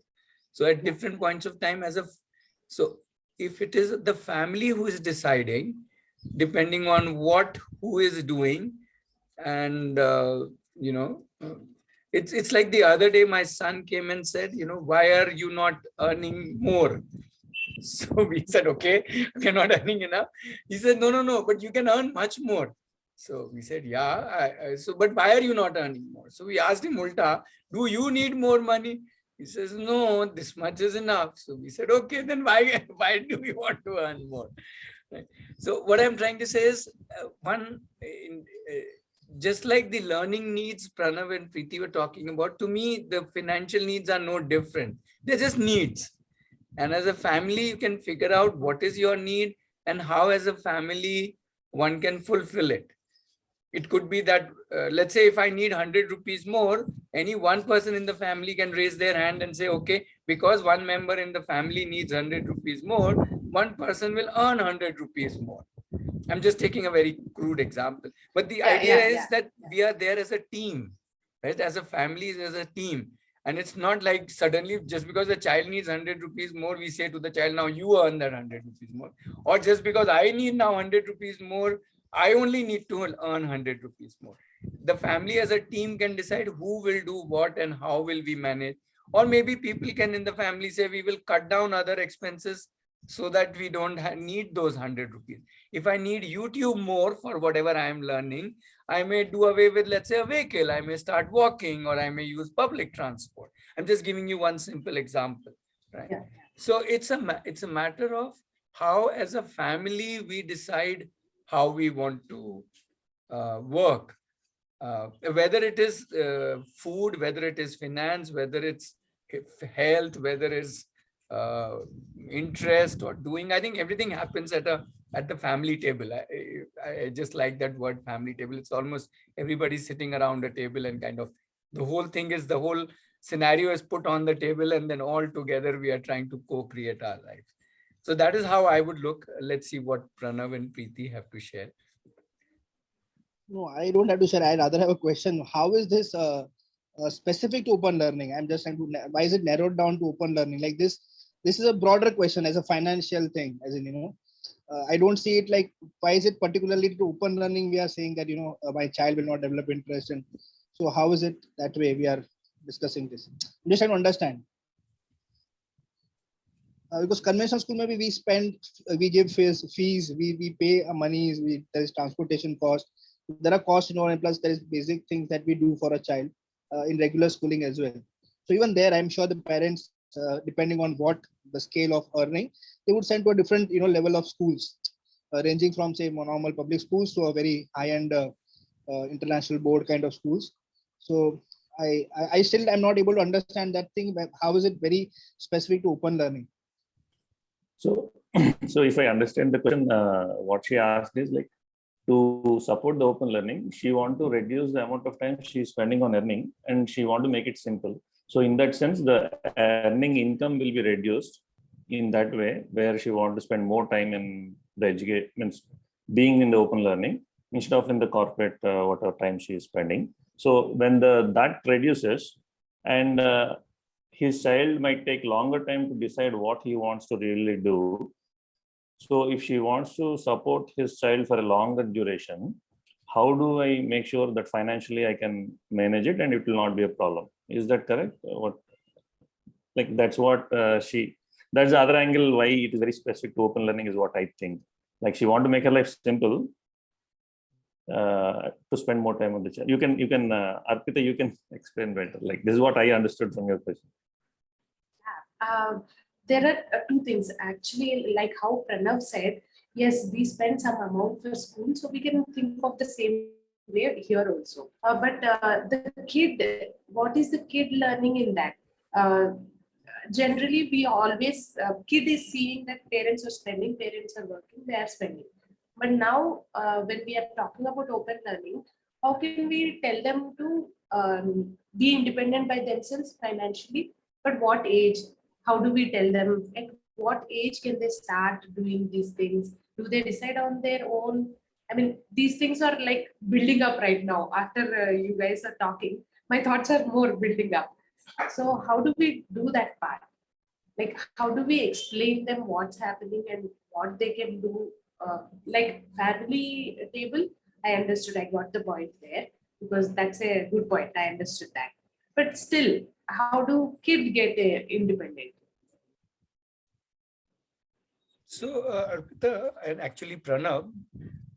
So at different points of time, so if it is the family who is deciding, depending on who is doing, and it's like the other day, my son came and said, why are you not earning more? So we said, okay, we're not earning enough. He said, no, but you can earn much more. So we said, yeah. But why are you not earning more? So we asked him, Ulta, do you need more money? He says, no, this much is enough. So we said, okay, then why do we want to earn more? Right? So what I'm trying to say is, just like the learning needs Pranav and Preeti were talking about, to me, the financial needs are no different. They're just needs. And as a family, you can figure out what is your need and how as a family one can fulfill it. It could be that, let's say if I need 100 rupees more, any one person in the family can raise their hand and say, okay, because one member in the family needs 100 rupees more, one person will earn 100 rupees more. I'm just taking a very crude example. But the idea is that we are there as a team, right? As a family, as a team. And it's not like suddenly just because the child needs 100 rupees more, we say to the child, now you earn that 100 rupees more. Or just because I need now 100 rupees more, I only need to earn 100 rupees more. The family as a team can decide who will do what and how will we manage. Or maybe people can in the family say, we will cut down other expenses so that we don't need those 100 rupees. If I need YouTube more for whatever I am learning, I may do away with, let's say, a vehicle. I may start walking, or I may use public transport. I'm just giving you one simple example, right? Yeah. So it's a matter of how, as a family, we decide how we want to work. Whether it is food, whether it is finance, whether it's health, whether it's interest or doing, I think everything happens at the family table. I just like that word, family table. It's almost everybody sitting around a table, and kind of the whole scenario is put on the table, and then all together we are trying to co-create our lives. So that is how I would look. Let's see what Pranav and Preeti have to share. No, I don't have to share. I rather have a question. How is this specific to open learning? I'm just trying to. Why is it narrowed down to open learning? Like this is a broader question as a financial thing. As in, I don't see it like, why is it particularly to open learning? We are saying that my child will not develop interest, and so how is it that way we are discussing this? I'm just trying to understand. Because conventional school, maybe we give fees, we pay monies, there is transportation cost, there are costs involved, and plus there is basic things that we do for a child in regular schooling as well. So even there, I'm sure the parents, depending on what the scale of earning, they would send to a different level of schools, ranging from say normal public schools to a very high-end international board kind of schools. So I still am not able to understand that thing. How is it very specific to open learning? So, so if I understand the question, what she asked is like, to support the open learning, she want to reduce the amount of time she's spending on earning, and she want to make it simple. So in that sense, the earning income will be reduced in that way, where she want to spend more time in the education, means being in the open learning instead of in the corporate, whatever time she is spending. So when that reduces, and his child might take longer time to decide what he wants to really do. So if she wants to support his child for a longer duration, how do I make sure that financially I can manage it and it will not be a problem? Is that correct? What, like that's what that's the other angle why it is very specific to open learning is what I think. Like she want to make her life simple to spend more time on the child. You can Arpita, you can explain better. Like this is what I understood from your question. There are two things actually, like how Pranav said, yes, we spend some amount for school, so we can think of the same way here also. But the kid, what is the kid learning in that? Generally, we always, kid is seeing that parents are spending, parents are working, they are spending. But now, when we are talking about open learning, how can we tell them to be independent by themselves financially? But what age? How do we tell them? At what age can they start doing these things? Do they decide on their own? I mean, these things are like building up right now. After you guys are talking, my thoughts are more building up. So, how do we do that part? Like, how do we explain them what's happening and what they can do? Like family table, I understood. I got the point there because that's a good point. I understood that. But still, how do kids get independent? So, Arpita and actually Pranav,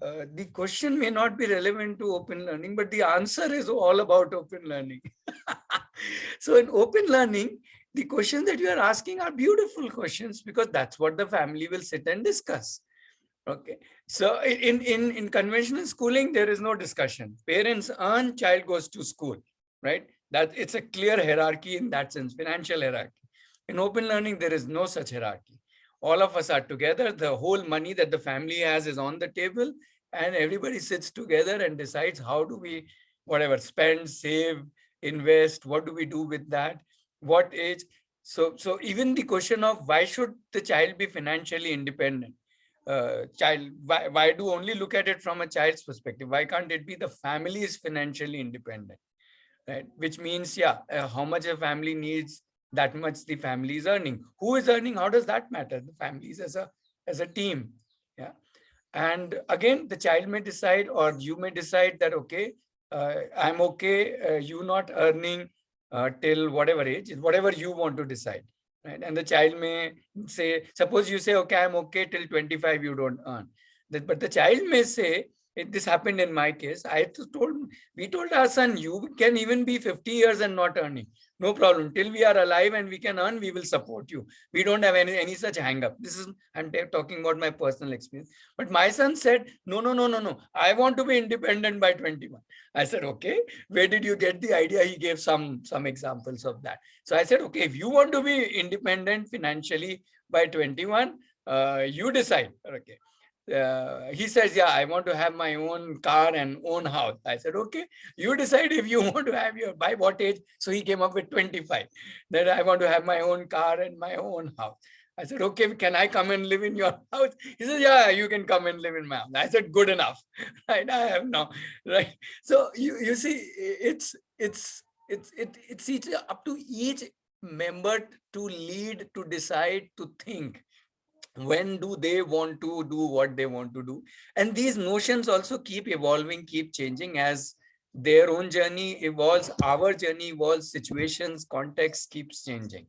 the question may not be relevant to open learning, but the answer is all about open learning. So in open learning, the questions that you are asking are beautiful questions because that's what the family will sit and discuss. Okay. So in conventional schooling, there is no discussion. Parents earn, child goes to school, right? That it's a clear hierarchy in that sense, financial hierarchy. In open learning, there is no such hierarchy. All of us are together. The whole money that the family has is on the table, and everybody sits together and decides how do we, whatever, spend, save, invest, what do we do with that, what age. So even the question of why should the child be financially independent? Why do only look at it from a child's perspective? Why can't it be the family is financially independent, right? Which means, yeah, how much a family needs, that much the family is earning. Who is earning? How does that matter? The families as a team, yeah. And again, the child may decide, or you may decide that okay, I'm okay, you not earning till whatever age, whatever you want to decide, right? And the child may say, suppose you say, okay, I'm okay till 25, you don't earn. But the child may say, this happened in my case. We told our son, you can even be 50 years and not earning. No problem. Till we are alive and we can earn, we will support you. We don't have any such hang up. I'm talking about my personal experience. But my son said, no. I want to be independent by 21. I said, okay, where did you get the idea? He gave some examples of that. So I said, okay, if you want to be independent financially by 21, you decide. Okay. He says, yeah, I want to have my own car and own house. I said, okay, you decide if you want to have by what age. So he came up with 25. Then I want to have my own car and my own house. I said, okay, can I come and live in your house? He said, yeah, you can come and live in my house. I said, good enough. Right. I have now. Right. So you see, it's up to each member to lead, to decide, to think when do they want to do what they want to do. And these notions also keep evolving, keep changing as their own journey evolves, our journey evolves, situations, context keeps changing.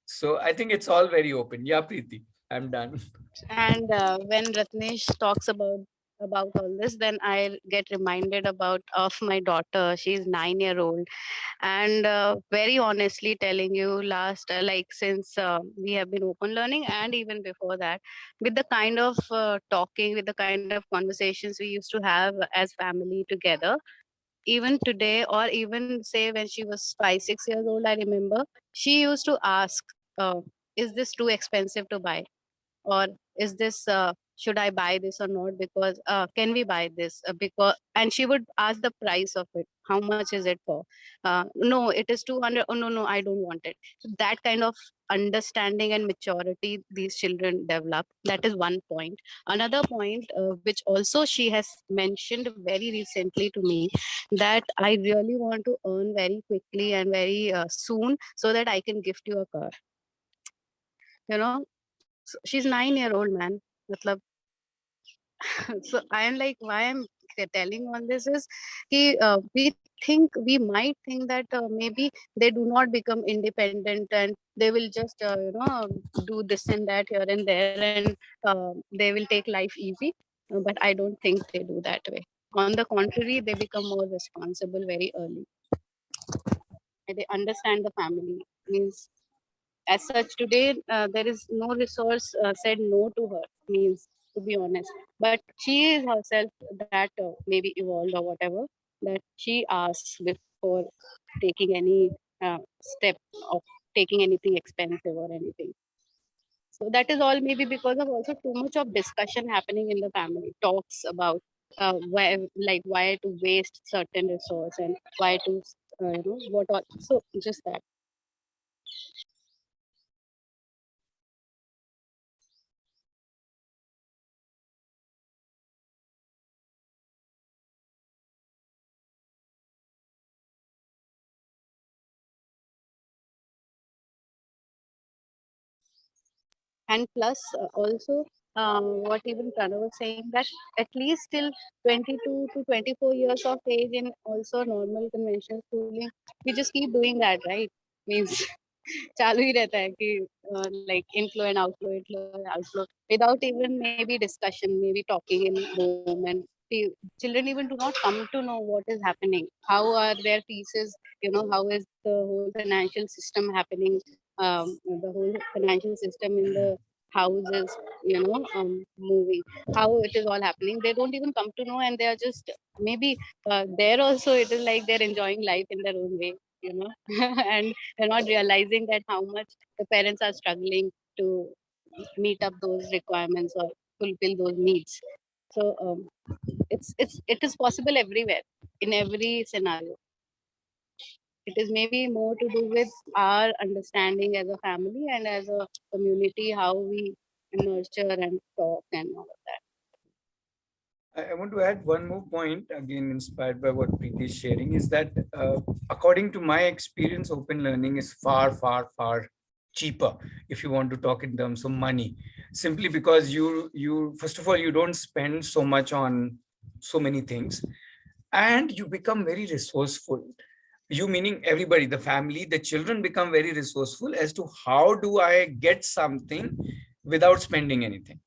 So I think it's all very open. Yeah, Preeti, I'm done. And when Ratnesh talks about all this, then I get reminded about of my daughter. She's 9-year-old, and very honestly telling you, last like since we have been open learning, and even before that, with the kind of talking, with the kind of conversations we used to have as family together, even today, or even say when she was 5-6 years old, I remember she used to ask, is this too expensive to buy, or is this should I buy this or not, because can we buy this, because, and she would ask the price of it, how much is it for, no, it is 200, oh no, I don't want it. So that kind of understanding and maturity these children develop, that is one point. Another point, which also she has mentioned very recently to me, that I really want to earn very quickly and very soon so that I can gift you a car, you know. So she's 9-year-old, man. Matlab, so I am like, why I'm we're telling all this is we might think that maybe they do not become independent and they will just do this and that here and there, and they will take life easy. But I don't think they do that way. On the contrary, they become more responsible very early. They understand the family means. As such, today there is no resource said no to her, means, to be honest. But she is herself that maybe evolved or whatever, that she asks before taking any step of taking anything expensive or anything. So that is all maybe because of also too much of discussion happening in the family. Talks about why to waste certain resource and why to what all. So just that. And plus also what even Pranav was saying, that at least till 22 to 24 years of age in also normal conventional schooling, we just keep doing that, right? Means चालू ही रहता है कि like inflow and outflow without even maybe discussion, maybe talking in home, and the children even do not come to know what is happening, how are their pieces, how is the whole financial system happening, the whole financial system in the houses, moving, how it is all happening. They don't even come to know, and they are just maybe there also it is like they're enjoying life in their own way, and they're not realizing that how much the parents are struggling to meet up those requirements or fulfill those needs. So it is possible everywhere, in every scenario. It is maybe more to do with our understanding as a family and as a community, how we nurture and talk and all of that. I want to add one more point, again, inspired by what Preeti is sharing, is that according to my experience, open learning is far, far, far cheaper if you want to talk in terms of money, simply because you first of all, you don't spend so much on so many things, and you become very resourceful. You meaning everybody, the family, the children become very resourceful as to how do I get something without spending anything,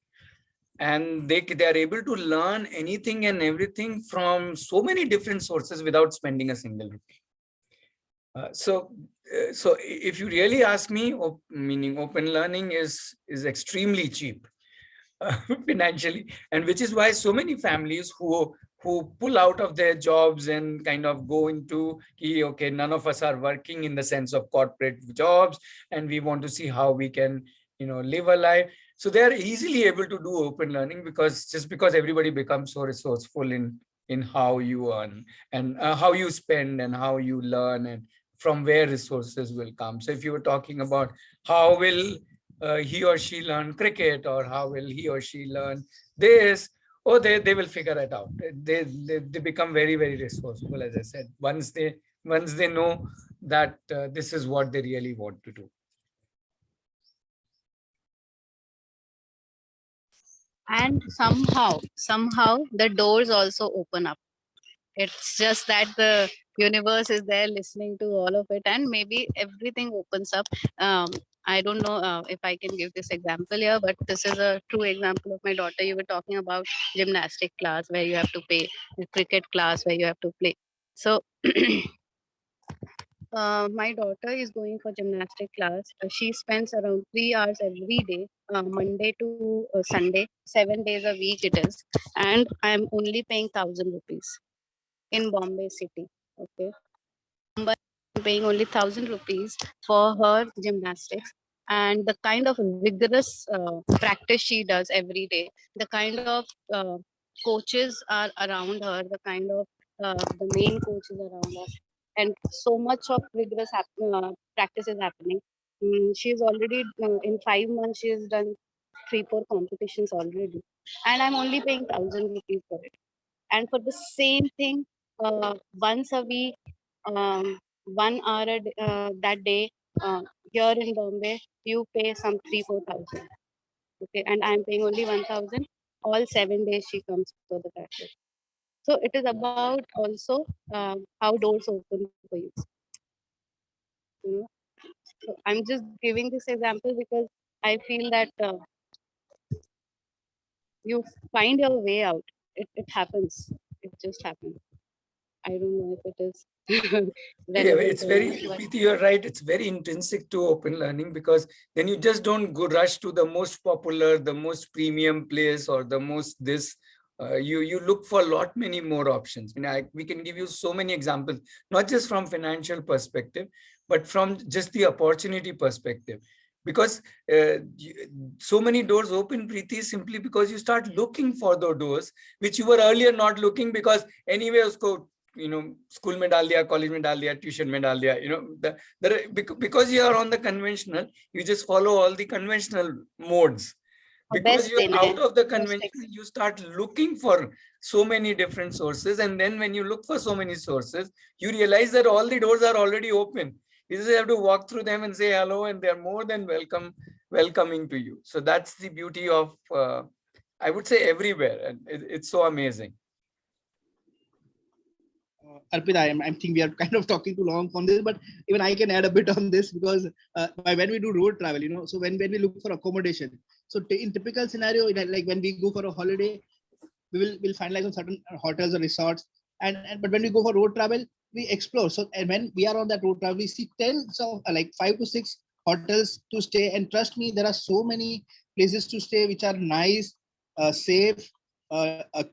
and they are able to learn anything and everything from so many different sources without spending a single rupee. So if you really ask me, meaning open learning is extremely cheap financially, and which is why so many families who pull out of their jobs and kind of go into, okay, none of us are working in the sense of corporate jobs, and we want to see how we can live a life. So they are easily able to do open learning, because everybody becomes so resourceful in how you earn and how you spend and how you learn and from where resources will come. So if you were talking about how will he or she learn cricket, or how will he or she learn this, or they will figure it out. They become very, very resourceful, as I said, once they know that this is what they really want to do. And somehow the doors also open up. It's just that the universe is there listening to all of it, and maybe everything opens up. I don't know if I can give this example here, but this is a true example of my daughter. You were talking about gymnastic class where you have to pay, a cricket class where you have to play. So my daughter is going for gymnastic class. She spends around 3 hours every day, Monday to Sunday, 7 days a week it is, and I'm only paying 1,000 rupees in Bombay city. Okay, but I'm paying only 1,000 rupees for her gymnastics, and the kind of vigorous practice she does every day, the kind of uh, coaches are around her, the kind of the main coaches around her, and so much of vigorous practice is happening. She's already in 5 months she has done 3 4 competitions already, and I'm only paying 1,000 rupees for it. And for the same thing, once a week, 1 hour that day, uh, here in Bombay, you pay some 3 4 thousand. Okay, and I'm paying only 1,000. All 7 days she comes for the practice. So it is about also how doors open for you. You know? So I'm just giving this example because I feel that you find your way out. It happens. It just happens. I don't know if it is Yeah, relevant it's or not, very, but Preeti, you're right. It's very intrinsic to open learning because then you just don't go rush to the most popular, the most premium place or the most this. You look for a lot many more options. We can give you so many examples, not just from financial perspective, but from just the opportunity perspective. Because so many doors open, Preeti, simply because you start looking for the doors which you were earlier not looking because anyway, usko school में डाल दिया college में डाल दिया tuition में डाल दिया because you are on the conventional you just follow all the conventional modes because best you're देना out है, of the best conventional you start looking for so many different sources and then when you look for so many sources you realize that all the doors are already open. You just have to walk through them and say hello and they're more than welcoming to you. So that's the beauty of I would say everywhere and it's so amazing. Arpita, I think we are kind of talking too long on this, but even I can add a bit on this because when we do road travel, so when we look for accommodation, so in typical scenario, like when we go for a holiday, we'll find like on certain hotels or resorts, but when we go for road travel, we explore. So and when we are on that road travel, we see tens of like 5 to 6 hotels to stay, and trust me, there are so many places to stay which are nice, safe,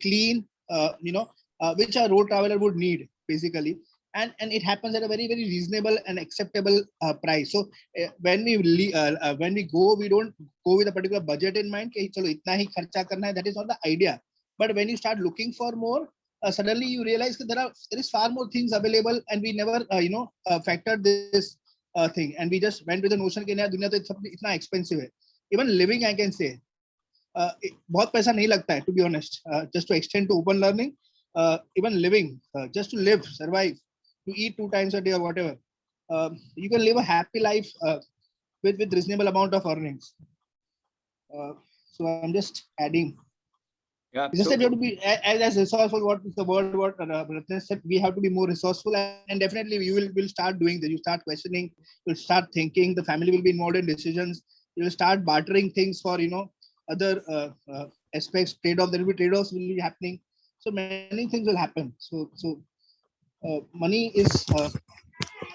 clean, which a road traveler would need basically, and it happens at a very very reasonable and acceptable price. So when we go, we don't go with a particular budget in mind. कि चलो इतना ही खर्चा करना है, that is not the idea. But when you start looking for more, suddenly you realize that there is far more things available, and we never factored this thing, and we just went with the notion कि यार दुनिया तो इतना expensive है. Even living, I can say, बहुत पैसा नहीं लगता है, to be honest. Just to extend to open learning, even living, just to live, survive, to eat 2 times a day or whatever, you can live a happy life with reasonable amount of earnings. So I'm just adding. Yeah, Just so, that you have to be as resourceful. What is the word? What Ratnesh said? We have to be more resourceful, and definitely you will start doing this. You start questioning. You'll start thinking. The family will be involved in decisions. You'll start bartering things for other aspects. Trade-off. There will be trade-offs will be happening. So many things will happen. So money is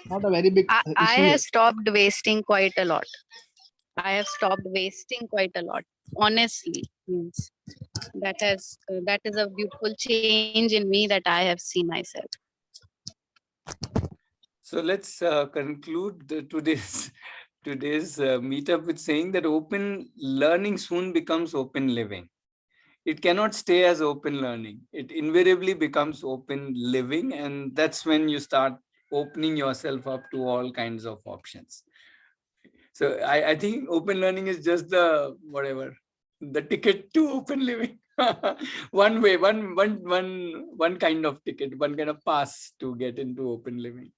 not a very big I issue have here. stopped wasting quite a lot. I have stopped wasting quite a lot. Honestly, means that is a beautiful change in me that I have seen myself. So let's conclude today's meetup with saying that open learning soon becomes open living. It cannot stay as open learning. It invariably becomes open living, and that's when you start opening yourself up to all kinds of options. So I think open learning is just the ticket to open living. One way, one kind of ticket, one kind of pass to get into open living.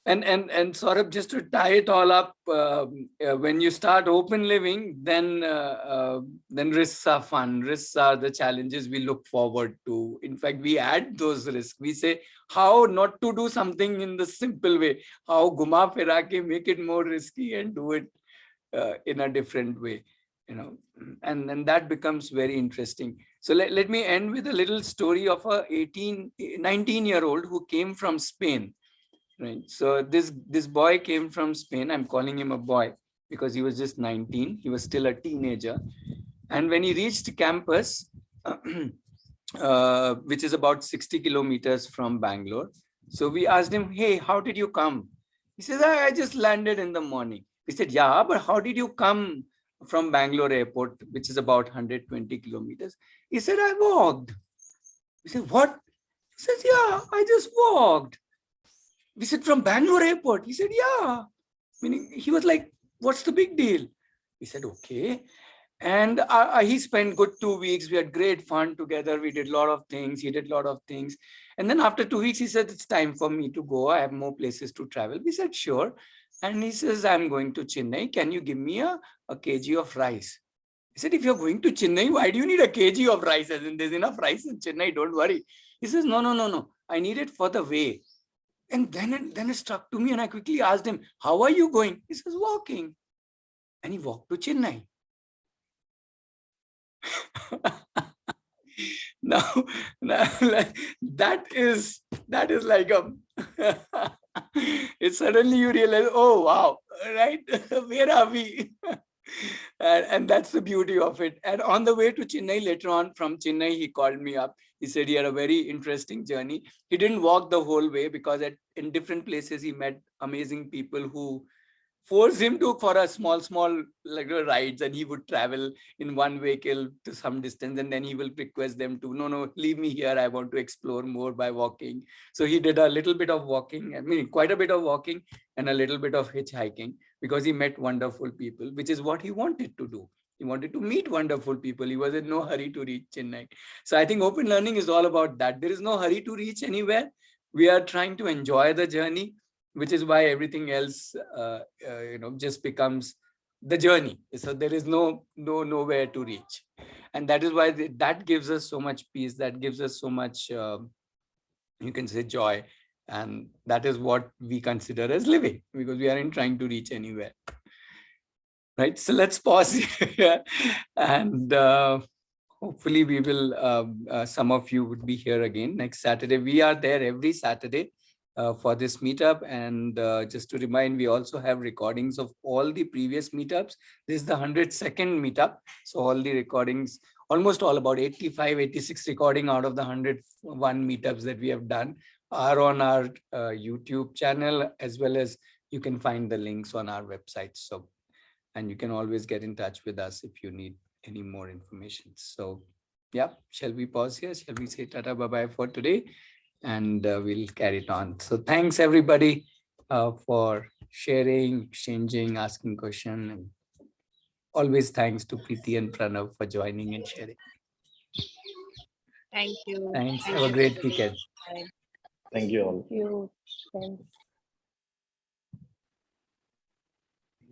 And Saurabh, just to tie it all up, when you start open living, then risks are fun. Risks are the challenges we look forward to. In fact, we add those risks. We say how not to do something in the simple way, how guma fira ke make it more risky and do it in a different way, and then that becomes very interesting. So let me end with a little story of a 19-year-old who came from Spain. Right. So this boy came from Spain. I'm calling him a boy because he was just 19. He was still a teenager. And when he reached campus, which is about 60 kilometers from Bangalore, so we asked him, hey, how did you come? He says, I just landed in the morning. We said, yeah, but how did you come from Bangalore airport, which is about 120 kilometers? He said, I walked. We said, what? He says, yeah, I just walked. We said, from Bangalore airport? He said, yeah. Meaning, he was like, what's the big deal? We said, okay. And he spent good 2 weeks. We had great fun together. We did a lot of things. He did a lot of things. And then after 2 weeks, he said, it's time for me to go. I have more places to travel. We said, sure. And he says, I'm going to Chennai. Can you give me a kg of rice? He said, if you're going to Chennai, why do you need a kg of rice? As in, there's enough rice in Chennai, don't worry. He says, no. I need it for the way. And then it struck to me, and I quickly asked him, how are you going? He says, walking. And he walked to Chennai. now that is like a it's suddenly you realize, oh wow, right? Where are we? And that's the beauty of it. And on the way to Chennai, later on from Chennai, he called me up. He said he had a very interesting journey. He didn't walk the whole way because in different places he met amazing people who forced him to for a small like rides, and he would travel in one vehicle to some distance, and then he will request them to no, leave me here, I want to explore more by walking. So he did a little bit of walking, I mean quite a bit of walking, and a little bit of hitchhiking, because he met wonderful people, which is what he wanted to do. He wanted to meet wonderful people. He was in no hurry to reach Chennai. So I think open learning is all about that. There is no hurry to reach anywhere. We are trying to enjoy the journey, which is why everything else just becomes the journey. So there is nowhere to reach, and that is why that gives us so much peace, that gives us so much you can say joy, and that is what we consider as living, because we aren't trying to reach anywhere, right? So let's pause here, and hopefully we will some of you would be here again next Saturday. We are there every Saturday for this meetup, and just to remind, we also have recordings of all the previous meetups. This is the 102nd meetup, so all the recordings, almost all, about 86 recording out of the 101 meetups that we have done, are on our YouTube channel, as well as you can find the links on our website. So, and you can always get in touch with us if you need any more information. So yeah, shall we pause here? Shall we say tata bye-bye for today? And we'll carry it on. So thanks everybody for sharing, exchanging, asking questions, and always thanks to Preeti and Pranav for joining and sharing. Thank you. Thanks. Thank Have a you. great weekend. Bye. Thank you all. You. Thanks.